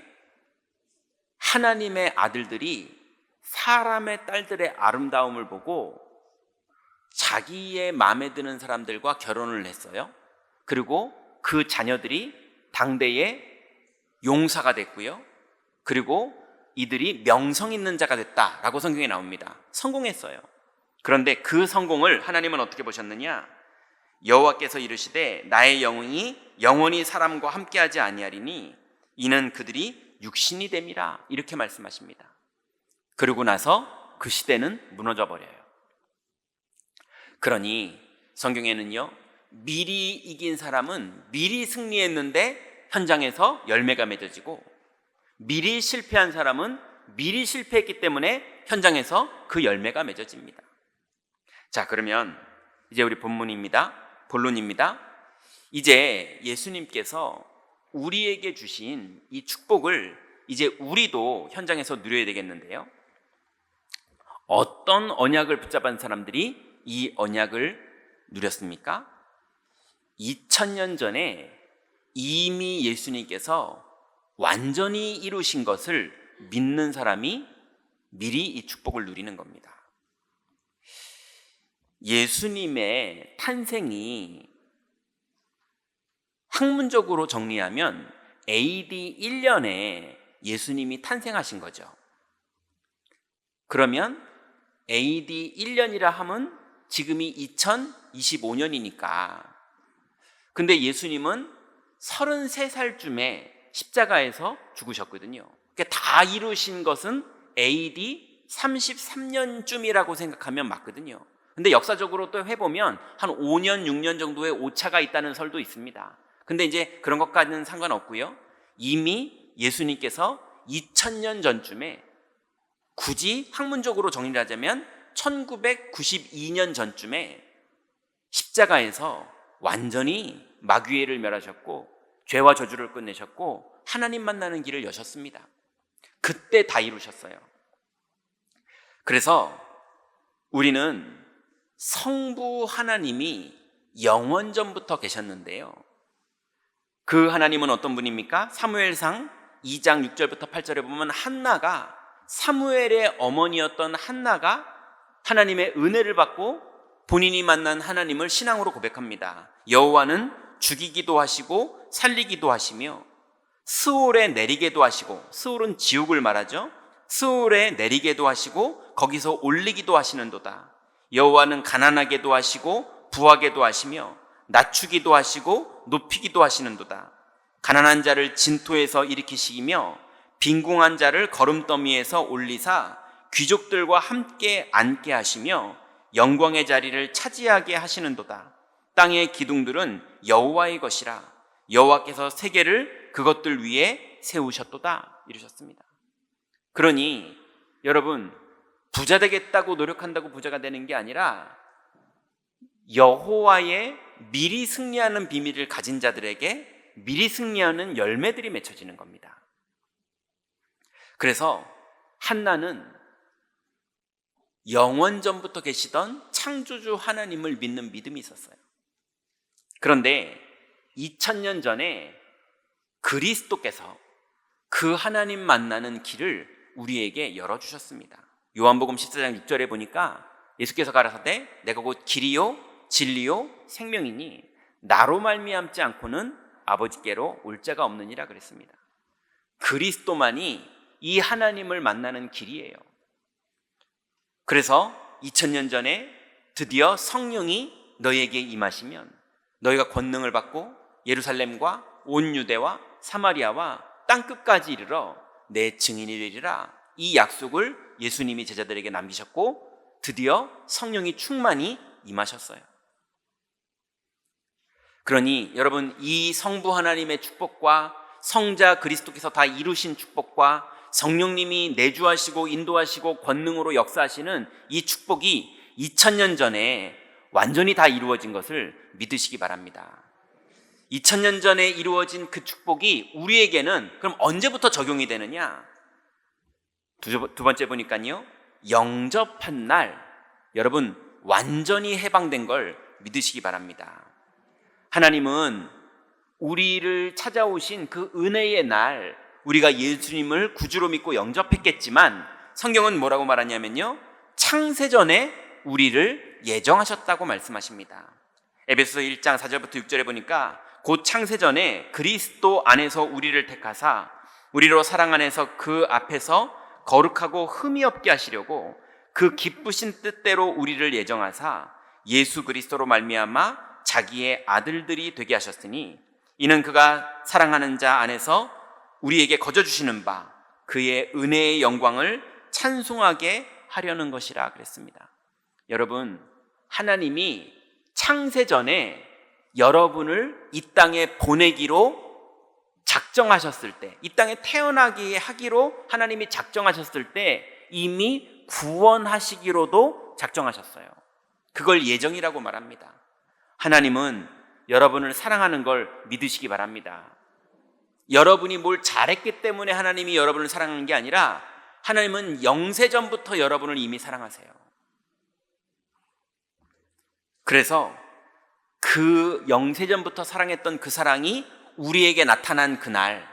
하나님의 아들들이 사람의 딸들의 아름다움을 보고 자기의 마음에 드는 사람들과 결혼을 했어요. 그리고 그 자녀들이 당대의 용사가 됐고요. 그리고 이들이 명성 있는 자가 됐다라고 성경에 나옵니다. 성공했어요. 그런데 그 성공을 하나님은 어떻게 보셨느냐? 여호와께서 이르시되 나의 영이 영원히 사람과 함께하지 아니하리니 이는 그들이 육신이 됨이라 이렇게 말씀하십니다. 그러고 나서 그 시대는 무너져 버려요. 그러니 성경에는요, 미리 이긴 사람은 미리 승리했는데 현장에서 열매가 맺어지고 미리 실패한 사람은 미리 실패했기 때문에 현장에서 그 열매가 맺어집니다. 자, 그러면 이제 우리 본론입니다. 이제 예수님께서 우리에게 주신 이 축복을 이제 우리도 현장에서 누려야 되겠는데요. 어떤 언약을 붙잡은 사람들이 이 언약을 누렸습니까? 2000년 전에 이미 예수님께서 완전히 이루신 것을 믿는 사람이 미리 이 축복을 누리는 겁니다. 예수님의 탄생이 학문적으로 정리하면 AD 1년에 예수님이 탄생하신 거죠. 그러면 AD 1년이라 하면 지금이 2025년이니까. 근데 예수님은 33살쯤에 십자가에서 죽으셨거든요. 그러니까 다 이루신 것은 AD 33년쯤이라고 생각하면 맞거든요. 근데 역사적으로 또 해보면 한 5년, 6년 정도의 오차가 있다는 설도 있습니다. 근데 이제 그런 것까지는 상관없고요. 이미 예수님께서 2000년 전쯤에 굳이 학문적으로 정리를 하자면 1992년 전쯤에 십자가에서 완전히 마귀를 멸하셨고 죄와 저주를 끝내셨고 하나님 만나는 길을 여셨습니다. 그때 다 이루셨어요. 그래서 우리는 성부 하나님이 영원전부터 계셨는데요. 그 하나님은 어떤 분입니까? 사무엘상 2장 6절부터 8절에 보면 한나가, 사무엘의 어머니였던 한나가 하나님의 은혜를 받고 본인이 만난 하나님을 신앙으로 고백합니다. 여호와는 죽이기도 하시고 살리기도 하시며 스올에 내리게도 하시고, 스올은 지옥을 말하죠. 스올에 내리게도 하시고 거기서 올리기도 하시는도다. 여호와는 가난하게도 하시고 부하게도 하시며 낮추기도 하시고 높이기도 하시는도다. 가난한 자를 진토에서 일으키시며 빈궁한 자를 거름더미에서 올리사 귀족들과 함께 앉게 하시며 영광의 자리를 차지하게 하시는도다. 땅의 기둥들은 여호와의 것이라. 여호와께서 세계를 그것들 위에 세우셨도다. 이러셨습니다. 그러니 여러분, 부자 되겠다고 노력한다고 부자가 되는 게 아니라 여호와의 미리 승리하는 비밀을 가진 자들에게 미리 승리하는 열매들이 맺혀지는 겁니다. 그래서 한나는 영원전부터 계시던 창조주 하나님을 믿는 믿음이 있었어요. 그런데 2000년 전에 그리스도께서 그 하나님 만나는 길을 우리에게 열어주셨습니다. 요한복음 14장 6절에 보니까 예수께서 가라사대 내가 곧 길이요 진리요 생명이니 나로 말미암지 않고는 아버지께로 올 자가 없느니라 그랬습니다. 그리스도만이 이 하나님을 만나는 길이에요. 그래서 2000년 전에 드디어 성령이 너희에게 임하시면 너희가 권능을 받고 예루살렘과 온 유대와 사마리아와 땅끝까지 이르러 내 증인이 되리라. 이 약속을 예수님이 제자들에게 남기셨고 드디어 성령이 충만히 임하셨어요. 그러니 여러분, 이 성부 하나님의 축복과 성자 그리스도께서 다 이루신 축복과 성령님이 내주하시고 인도하시고 권능으로 역사하시는 이 축복이 2000년 전에 완전히 다 이루어진 것을 믿으시기 바랍니다. 2000년 전에 이루어진 그 축복이 우리에게는 그럼 언제부터 적용이 되느냐? 두 번째 보니까요, 영접한 날 여러분 완전히 해방된 걸 믿으시기 바랍니다. 하나님은 우리를 찾아오신 그 은혜의 날 우리가 예수님을 구주로 믿고 영접했겠지만 성경은 뭐라고 말하냐면요, 창세전에 우리를 예정하셨다고 말씀하십니다. 에베소서 1장 4절부터 6절에 보니까 곧 창세전에 그리스도 안에서 우리를 택하사 우리로 사랑 안에서 그 앞에서 거룩하고 흠이 없게 하시려고 그 기쁘신 뜻대로 우리를 예정하사 예수 그리스도로 말미암아 자기의 아들들이 되게 하셨으니 이는 그가 사랑하는 자 안에서 우리에게 거저주시는 바 그의 은혜의 영광을 찬송하게 하려는 것이라 그랬습니다. 여러분, 하나님이 창세전에 여러분을 이 땅에 보내기로 작정하셨을 때, 이 땅에 태어나게 하기로 하나님이 작정하셨을 때 이미 구원하시기로도 작정하셨어요. 그걸 예정이라고 말합니다. 하나님은 여러분을 사랑하는 걸 믿으시기 바랍니다. 여러분이 뭘 잘했기 때문에 하나님이 여러분을 사랑하는 게 아니라 하나님은 영세전부터 여러분을 이미 사랑하세요. 그래서 그 영세전부터 사랑했던 그 사랑이 우리에게 나타난 그날,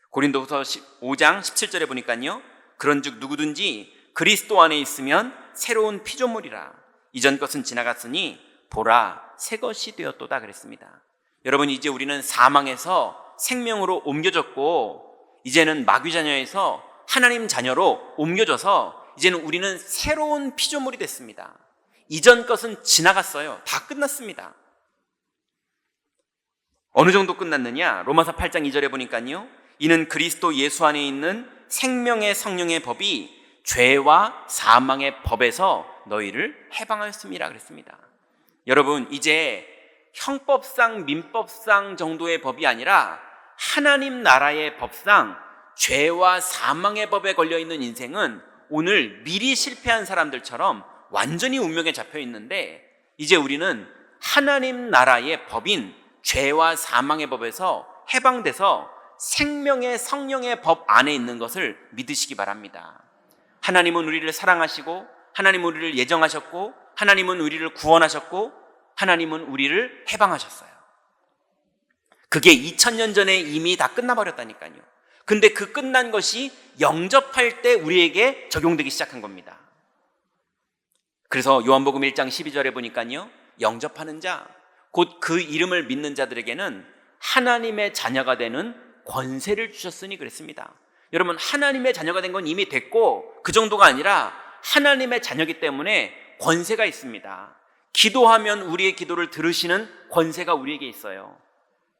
고린도후서 5장 17절에 보니까요, 그런즉 누구든지 그리스도 안에 있으면 새로운 피조물이라 이전 것은 지나갔으니 보라 새 것이 되었도다 그랬습니다. 여러분, 이제 우리는 사망에서 생명으로 옮겨졌고 이제는 마귀 자녀에서 하나님 자녀로 옮겨져서 이제는 우리는 새로운 피조물이 됐습니다. 이전 것은 지나갔어요. 다 끝났습니다. 어느 정도 끝났느냐? 로마서 8장 2절에 보니까요, 이는 그리스도 예수 안에 있는 생명의 성령의 법이 죄와 사망의 법에서 너희를 해방하였음이라 그랬습니다. 여러분, 이제 형법상 민법상 정도의 법이 아니라 하나님 나라의 법상 죄와 사망의 법에 걸려있는 인생은 오늘 미리 실패한 사람들처럼 완전히 운명에 잡혀 있는데 이제 우리는 하나님 나라의 법인 죄와 사망의 법에서 해방돼서 생명의 성령의 법 안에 있는 것을 믿으시기 바랍니다. 하나님은 우리를 사랑하시고 하나님은 우리를 예정하셨고 하나님은 우리를 구원하셨고 하나님은 우리를 해방하셨어요. 그게 2000년 전에 이미 다 끝나버렸다니까요. 근데 그 끝난 것이 영접할 때 우리에게 적용되기 시작한 겁니다. 그래서 요한복음 1장 12절에 보니까요, 영접하는 자, 곧 그 이름을 믿는 자들에게는 하나님의 자녀가 되는 권세를 주셨으니 그랬습니다. 여러분, 하나님의 자녀가 된 건 이미 됐고 그 정도가 아니라 하나님의 자녀이기 때문에 권세가 있습니다. 기도하면 우리의 기도를 들으시는 권세가 우리에게 있어요.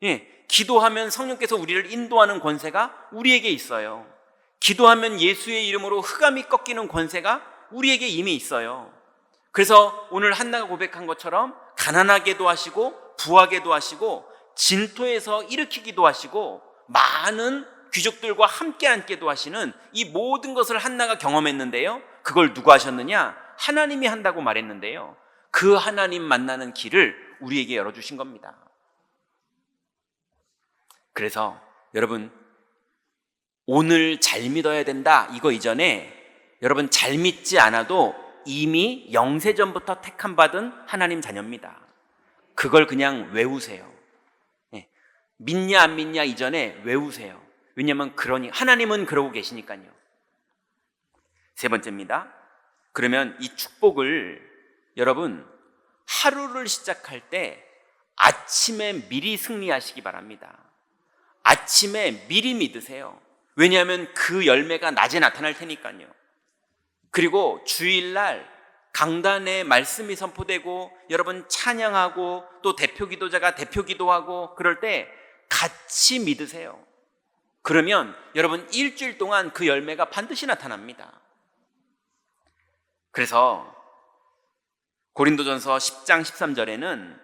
예, 기도하면 성령께서 우리를 인도하는 권세가 우리에게 있어요. 기도하면 예수의 이름으로 흑암이 꺾이는 권세가 우리에게 이미 있어요. 그래서 오늘 한나가 고백한 것처럼 가난하게도 하시고 부하게도 하시고 진토에서 일으키기도 하시고 많은 귀족들과 함께 앉게도 하시는 이 모든 것을 한나가 경험했는데요, 그걸 누가 하셨느냐? 하나님이 한다고 말했는데요, 그 하나님 만나는 길을 우리에게 열어주신 겁니다. 그래서 여러분, 오늘 잘 믿어야 된다 이거 이전에 여러분 잘 믿지 않아도 이미 영세전부터 택함받은 하나님 자녀입니다. 그걸 그냥 외우세요. 네. 믿냐 안 믿냐 이전에 외우세요. 왜냐하면 그러니 하나님은 그러고 계시니까요. 세 번째입니다. 그러면 이 축복을 여러분 하루를 시작할 때 아침에 미리 승리하시기 바랍니다. 아침에 미리 믿으세요. 왜냐하면 그 열매가 낮에 나타날 테니까요. 그리고 주일날 강단에 말씀이 선포되고 여러분 찬양하고 또 대표 기도자가 대표 기도하고 그럴 때 같이 믿으세요. 그러면 여러분 일주일 동안 그 열매가 반드시 나타납니다. 그래서 고린도전서 10장 13절에는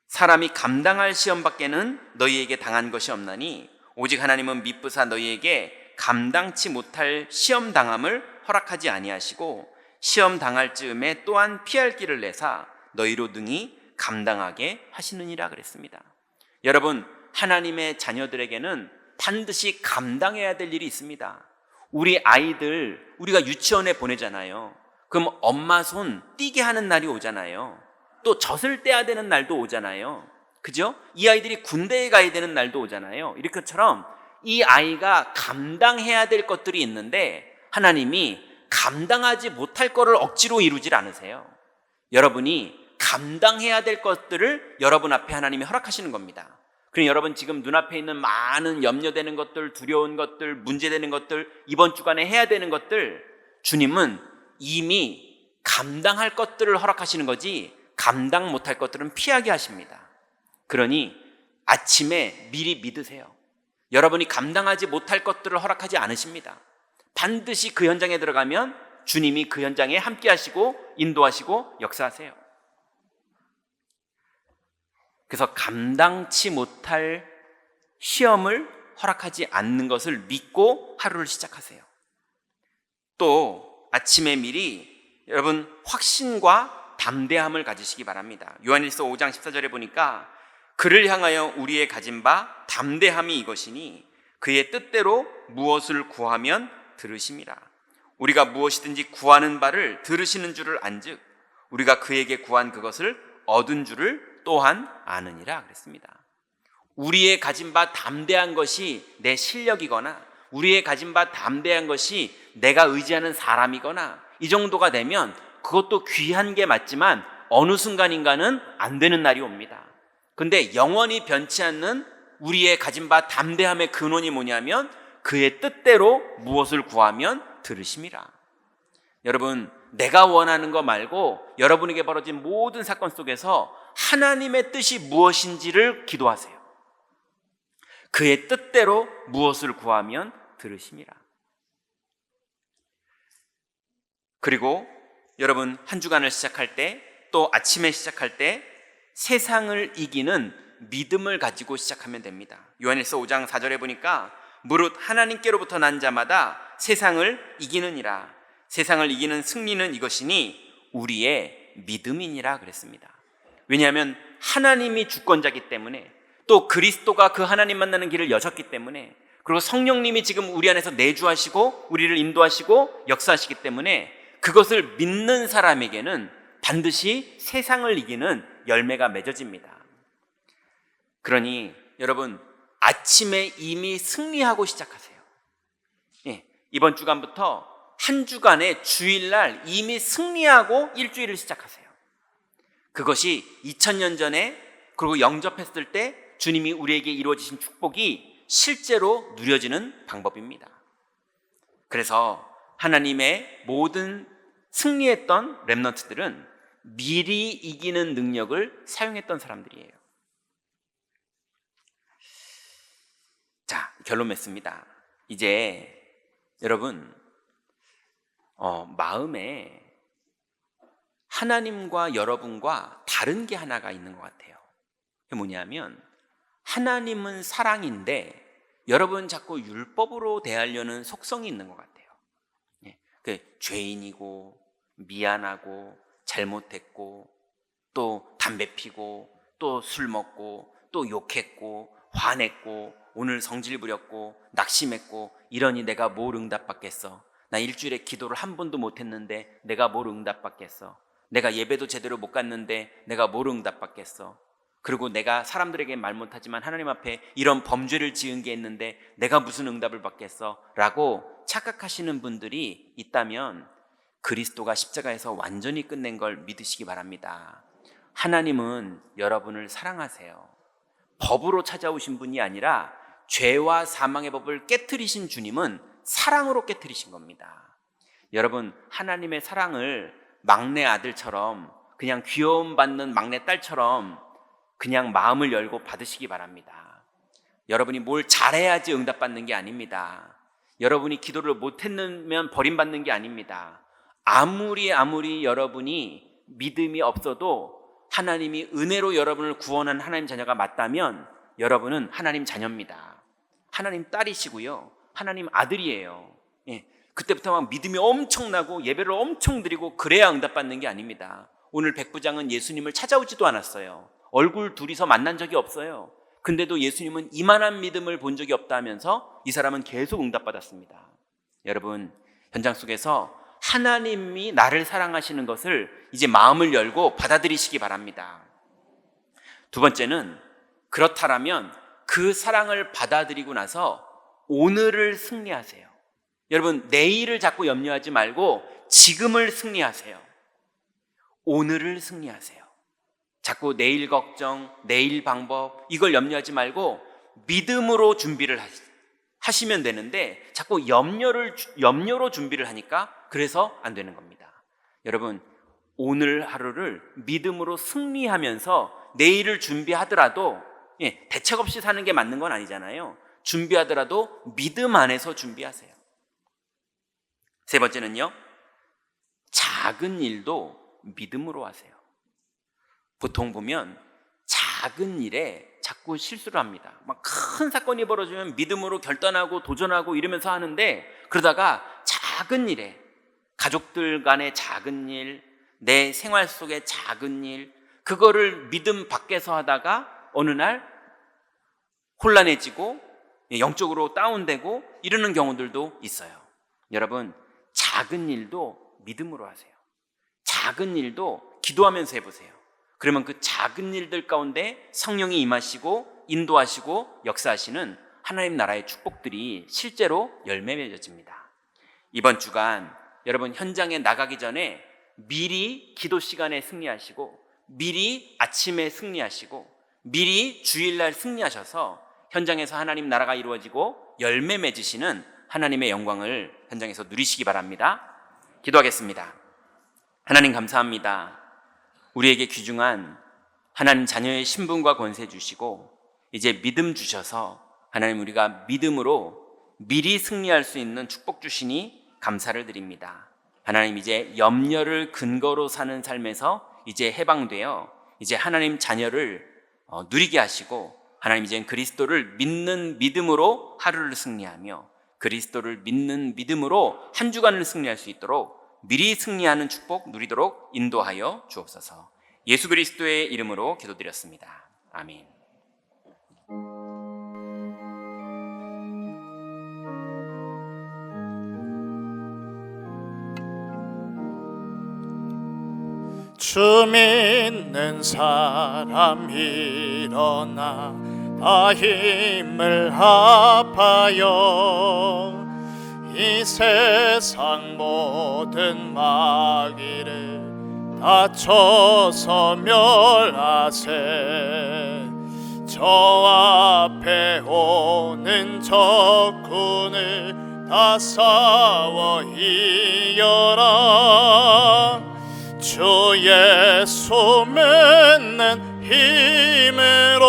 사람이 감당할 시험밖에는 너희에게 당한 것이 없나니 오직 하나님은 미쁘사 너희에게 감당치 못할 시험 당함을 허락하지 아니하시고 시험 당할 즈음에 또한 피할 길을 내사 너희로 능히 감당하게 하시느니라 그랬습니다. 여러분, 하나님의 자녀들에게는 반드시 감당해야 될 일이 있습니다. 우리 아이들 우리가 유치원에 보내잖아요. 그럼 엄마 손 띄게 하는 날이 오잖아요. 또 젖을 떼야 되는 날도 오잖아요. 그죠? 이 아이들이 군대에 가야 되는 날도 오잖아요. 이렇게처럼 이 아이가 감당해야 될 것들이 있는데 하나님이 감당하지 못할 거를 억지로 이루질 않으세요. 여러분이 감당해야 될 것들을 여러분 앞에 하나님이 허락하시는 겁니다. 그럼 여러분 지금 눈앞에 있는 많은 염려되는 것들, 두려운 것들, 문제되는 것들, 이번 주간에 해야 되는 것들, 주님은 이미 감당할 것들을 허락하시는 거지 감당 못할 것들은 피하게 하십니다. 그러니 아침에 미리 믿으세요. 여러분이 감당하지 못할 것들을 허락하지 않으십니다. 반드시 그 현장에 들어가면 주님이 그 현장에 함께 하시고 인도하시고 역사하세요. 그래서 감당치 못할 시험을 허락하지 않는 것을 믿고 하루를 시작하세요. 또 아침에 미리 여러분 확신과 담대함을 가지시기 바랍니다. 요한일서 5장 14절에 보니까 그를 향하여 우리의 가진 바 담대함이 이것이니 그의 뜻대로 무엇을 구하면 들으심이라. 우리가 무엇이든지 구하는 바를 들으시는 줄을 안즉 우리가 그에게 구한 그것을 얻은 줄을 또한 아느니라 그랬습니다. 우리의 가진 바 담대한 것이 내 실력이거나 우리의 가진 바 담대한 것이 내가 의지하는 사람이거나 이 정도가 되면 그것도 귀한 게 맞지만 어느 순간인가는 안 되는 날이 옵니다. 근데 영원히 변치 않는 우리의 가진 바 담대함의 근원이 뭐냐면 그의 뜻대로 무엇을 구하면 들으심이라. 여러분, 내가 원하는 거 말고 여러분에게 벌어진 모든 사건 속에서 하나님의 뜻이 무엇인지를 기도하세요. 그의 뜻대로 무엇을 구하면 들으심이라. 그리고 여러분 한 주간을 시작할 때 또 아침에 시작할 때 세상을 이기는 믿음을 가지고 시작하면 됩니다. 요한일서 5장 4절에 보니까 무릇 하나님께로부터 난 자마다 세상을 이기느니라. 세상을 이기는 승리는 이것이니 우리의 믿음이니라 그랬습니다. 왜냐하면 하나님이 주권자이기 때문에 또 그리스도가 그 하나님 만나는 길을 여셨기 때문에 그리고 성령님이 지금 우리 안에서 내주하시고 우리를 인도하시고 역사하시기 때문에 그것을 믿는 사람에게는 반드시 세상을 이기는 열매가 맺어집니다. 그러니 여러분 아침에 이미 승리하고 시작하세요. 예, 이번 주간부터 한 주간의 주일날 이미 승리하고 일주일을 시작하세요. 그것이 2000년 전에 그리고 영접했을 때 주님이 우리에게 이루어지신 축복이 실제로 누려지는 방법입니다. 그래서 하나님의 모든 승리했던 렘넌트들은 미리 이기는 능력을 사용했던 사람들이에요. 자, 결론 맺습니다. 이제 여러분 마음에 하나님과 여러분과 다른 게 하나가 있는 것 같아요. 그게 뭐냐면 하나님은 사랑인데 여러분 자꾸 율법으로 대하려는 속성이 있는 것 같아요. 그 죄인이고 미안하고 잘못했고 또 담배 피고 또 술 먹고 또 욕했고 화냈고 오늘 성질 부렸고 낙심했고 이러니 내가 뭘 응답받겠어? 나 일주일에 기도를 한 번도 못했는데 내가 뭘 응답받겠어? 내가 예배도 제대로 못 갔는데 내가 뭘 응답받겠어? 그리고 내가 사람들에게 말 못하지만 하나님 앞에 이런 범죄를 지은 게 있는데 내가 무슨 응답을 받겠어? 라고 착각하시는 분들이 있다면 그리스도가 십자가에서 완전히 끝낸 걸 믿으시기 바랍니다. 하나님은 여러분을 사랑하세요. 법으로 찾아오신 분이 아니라 죄와 사망의 법을 깨트리신 주님은 사랑으로 깨트리신 겁니다. 여러분, 하나님의 사랑을 막내 아들처럼 그냥 귀여움 받는 막내 딸처럼 그냥 마음을 열고 받으시기 바랍니다. 여러분이 뭘 잘해야지 응답받는 게 아닙니다. 여러분이 기도를 못했으면 버림받는 게 아닙니다. 아무리 여러분이 믿음이 없어도 하나님이 은혜로 여러분을 구원한 하나님 자녀가 맞다면 여러분은 하나님 자녀입니다. 하나님 딸이시고요, 하나님 아들이에요. 그때부터 막 믿음이 엄청나고 예배를 엄청 드리고 그래야 응답받는 게 아닙니다. 오늘 백부장은 예수님을 찾아오지도 않았어요. 얼굴 둘이서 만난 적이 없어요. 근데도 예수님은 이만한 믿음을 본 적이 없다 하면서 이 사람은 계속 응답받았습니다. 여러분, 현장 속에서 하나님이 나를 사랑하시는 것을 이제 마음을 열고 받아들이시기 바랍니다. 두 번째는, 그렇다라면 그 사랑을 받아들이고 나서 오늘을 승리하세요. 여러분, 내일을 자꾸 염려하지 말고 지금을 승리하세요. 오늘을 승리하세요. 자꾸 내일 걱정, 내일 방법 이걸 염려하지 말고 믿음으로 준비를 하시면 되는데 자꾸 염려로 준비를 하니까 그래서 안 되는 겁니다. 여러분, 오늘 하루를 믿음으로 승리하면서 내일을 준비하더라도 대책 없이 사는 게 맞는 건 아니잖아요. 준비하더라도 믿음 안에서 준비하세요. 세 번째는요, 작은 일도 믿음으로 하세요. 보통 보면 작은 일에 자꾸 실수를 합니다. 막 큰 사건이 벌어지면 믿음으로 결단하고 도전하고 이러면서 하는데, 그러다가 작은 일에, 가족들 간의 작은 일, 내 생활 속의 작은 일, 그거를 믿음 밖에서 하다가 어느 날 혼란해지고 영적으로 다운되고 이러는 경우들도 있어요. 여러분, 작은 일도 믿음으로 하세요. 작은 일도 기도하면서 해보세요. 그러면 그 작은 일들 가운데 성령이 임하시고 인도하시고 역사하시는 하나님 나라의 축복들이 실제로 열매 맺어집니다. 이번 주간 여러분, 현장에 나가기 전에 미리 기도 시간에 승리하시고, 미리 아침에 승리하시고, 미리 주일날 승리하셔서 현장에서 하나님 나라가 이루어지고 열매 맺으시는 하나님의 영광을 현장에서 누리시기 바랍니다. 기도하겠습니다. 하나님, 감사합니다. 우리에게 귀중한 하나님 자녀의 신분과 권세 주시고 이제 믿음 주셔서 하나님, 우리가 믿음으로 미리 승리할 수 있는 축복 주시니 감사를 드립니다. 하나님, 이제 염려를 근거로 사는 삶에서 이제 해방되어 이제 하나님 자녀를 누리게 하시고, 하나님 이제 그리스도를 믿는 믿음으로 하루를 승리하며 그리스도를 믿는 믿음으로 한 주간을 승리할 수 있도록 미리 승리하는 축복 누리도록 인도하여 주옵소서. 예수 그리스도의 이름으로 기도드렸습니다. 아멘. 주 믿는 사람 일어나 다 힘을 합하여 이 세상 모든 마귀를 다쳐서 멸하세. 저 앞에 오는 적군을 다 싸워 이겨라. 주 예수 믿는 힘으로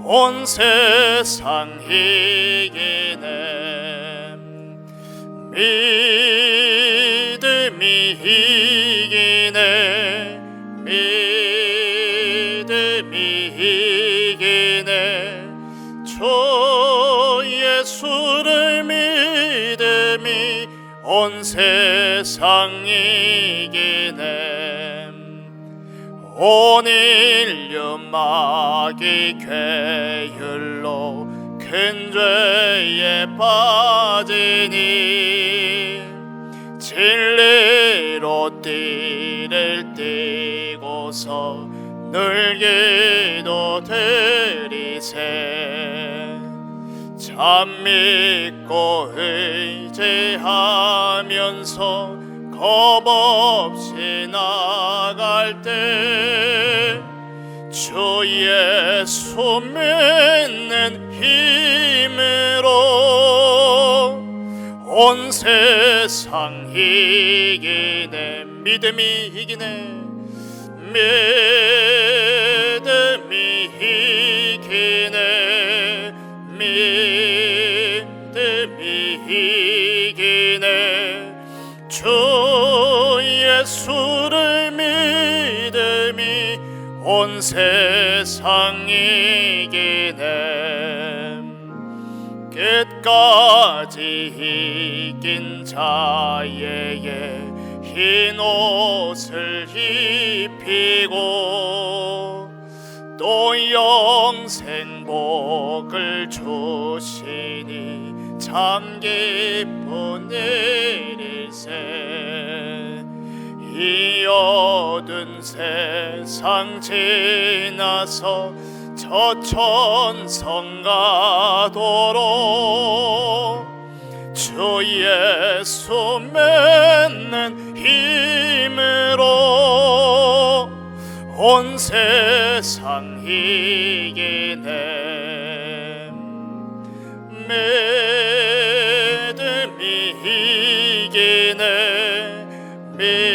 온 세상 이기네. 믿음이 이기네. 믿음이 이기네. 주 예수를 믿음이 온 세상 이기네. 온 인류 마귀 괴율로 큰 죄에 빠지니 진리로 띠를 띠고서 늘 기도 드리세. 참 믿고 의지하면서 겁없이 나갈 때 주 예수 믿는 힘으로 온 세상 이기네. 믿음이 이기네. 믿음이 이기네. 믿음이 이기네. 주 예수를 믿음이 온 세상 이기네. 끝까지 이긴 자에게 흰 옷을 입히고 또 영생복을 주시니 참 기쁜 일일세. 이 어두운 세상 지나서 저 천성 가도록 주 예수 믿는 힘으로 온 세상 이기네. 믿음이 이기네. 믿음이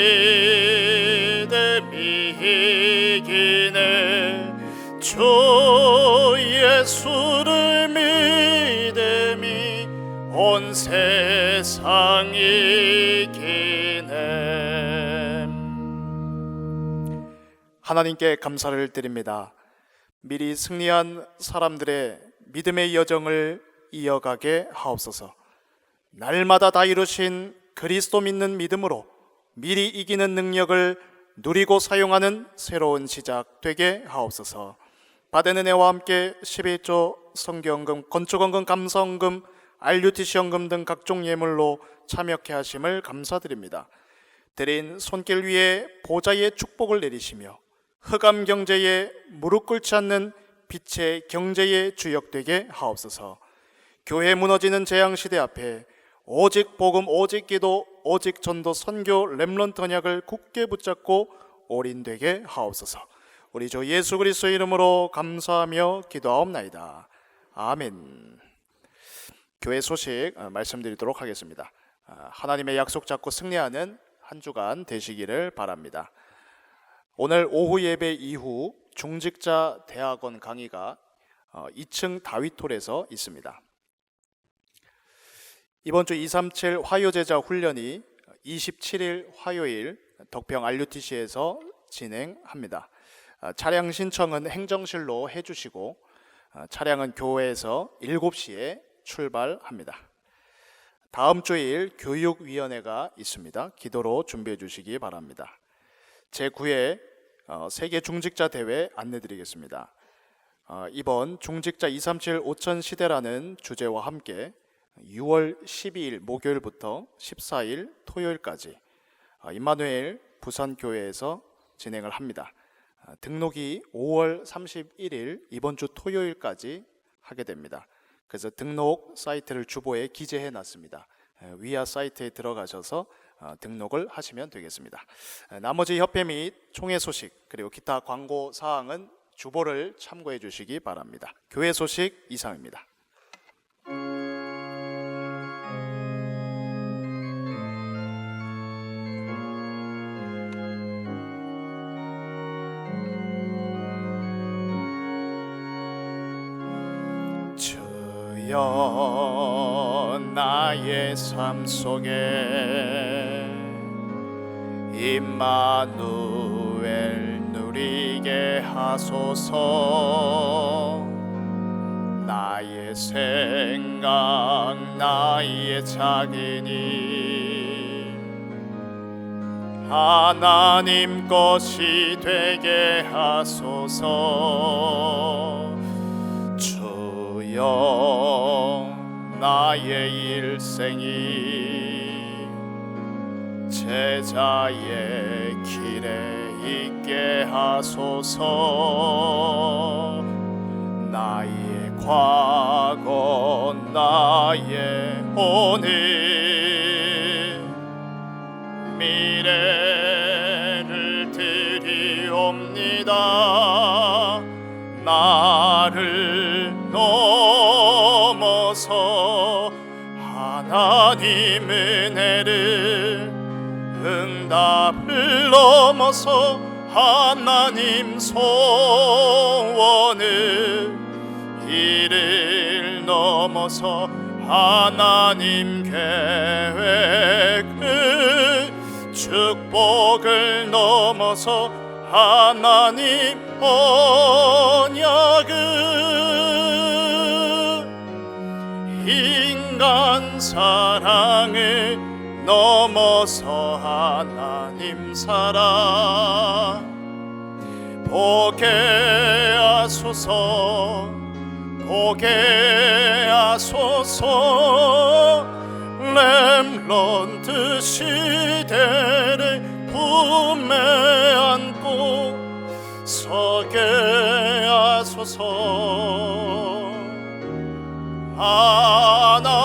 이기네. 주 예수를 믿음이 온 세상 이기네. 하나님께 감사를 드립니다. 미리 승리한 사람들의 믿음의 여정을 이어가게 하옵소서. 날마다 다 이루신 그리스도 믿는 믿음으로 미리 이기는 능력을 누리고 사용하는 새로운 시작 되게 하옵소서. 받은 은혜와 함께 11조 성경금, 건축원금, 감사원금, RUTC 헌금 등 각종 예물로 참여케 하심을 감사드립니다. 드린 손길 위에 보좌의 축복을 내리시며 흑암 경제에 무릎 꿇지 않는 빛의 경제의 주역 되게 하옵소서. 교회 무너지는 재앙시대 앞에 오직 복음, 오직 기도, 오직 전도, 선교, 렘넌트 언약을 굳게 붙잡고 올인되게 하옵소서. 우리 주 예수 그리스도의 이름으로 감사하며 기도하옵나이다. 아멘. 교회 소식 말씀드리도록 하겠습니다. 하나님의 약속 잡고 승리하는 한 주간 되시기를 바랍니다. 오늘 오후 예배 이후 중직자 대학원 강의가 2층 다윗홀에서 있습니다. 이번 주 237 화요제자 훈련이 27일 화요일 덕평 RUTC에서 진행합니다. 차량 신청은 행정실로 해주시고 차량은 교회에서 7시에 출발합니다. 다음 주일 교육위원회가 있습니다. 기도로 준비해 주시기 바랍니다. 제9회 세계 중직자 대회 안내드리겠습니다. 이번 중직자 237 오천 시대라는 주제와 함께 6월 12일 목요일부터 14일 토요일까지 임마누엘 부산교회에서 진행을 합니다. 등록이 5월 31일 이번 주 토요일까지 하게 됩니다. 그래서 등록 사이트를 주보에 기재해 놨습니다. 위아 사이트에 들어가셔서 등록을 하시면 되겠습니다. 나머지 협회 및 총회 소식 그리고 기타 광고 사항은 주보를 참고해 주시기 바랍니다. 교회 소식 이상입니다. 주여 나의 삶 속에 임마누엘 누리게 하소서. 나의 생각 나의 자기니 하나님 것이 되게 하소서. 주여 나의 일생이 제자의 길에 있게 하소서. 나의 과거 나의 오늘 미래를 드리옵니다. 나를 넘어서 하나님 은혜를 응답을 넘어서 하나님 소원을 이를 넘어서 하나님 계획을 축복을 넘어서 하나님 언약을 인간 사랑을 넘어서 하나님 사랑 보게 하소서. 보게 하소서. 렘넌트 시대를 품에 안고 서게 하소서. 하나님께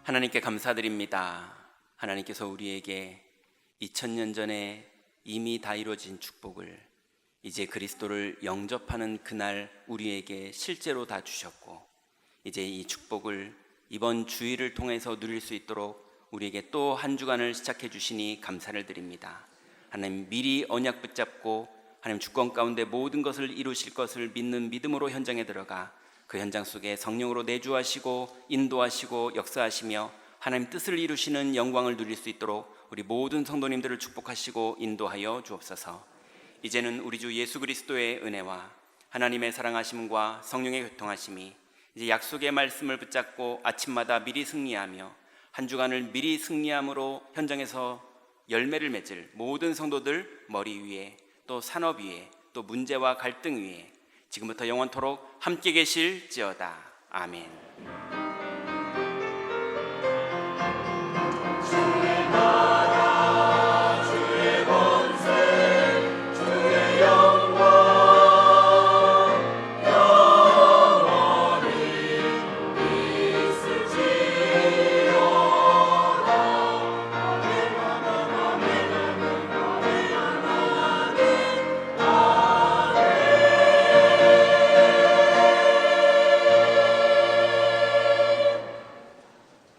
하나님께 감사드립니다. 하나님께서 우리에게 2000년 전에 이미 다 이루어진 축복을 이제 그리스도를 영접하는 그날 우리에게 실제로 다 주셨고, 이제 이 축복을 이번 주일을 통해서 누릴 수 있도록 우리에게 또 한 주간을 시작해 주시니 감사를 드립니다. 하나님, 미리 언약 붙잡고 하나님 주권 가운데 모든 것을 이루실 것을 믿는 믿음으로 현장에 들어가 그 현장 속에 성령으로 내주하시고 인도하시고 역사하시며 하나님 뜻을 이루시는 영광을 누릴 수 있도록 우리 모든 성도님들을 축복하시고 인도하여 주옵소서. 이제는 우리 주 예수 그리스도의 은혜와 하나님의 사랑하심과 성령의 교통하심이 이제 약속의 말씀을 붙잡고 아침마다 미리 승리하며 한 주간을 미리 승리함으로 현장에서 열매를 맺을 모든 성도들 머리 위에 또 산업 위에 또 문제와 갈등 위에 지금부터 영원토록 함께 계실지어다. 아멘.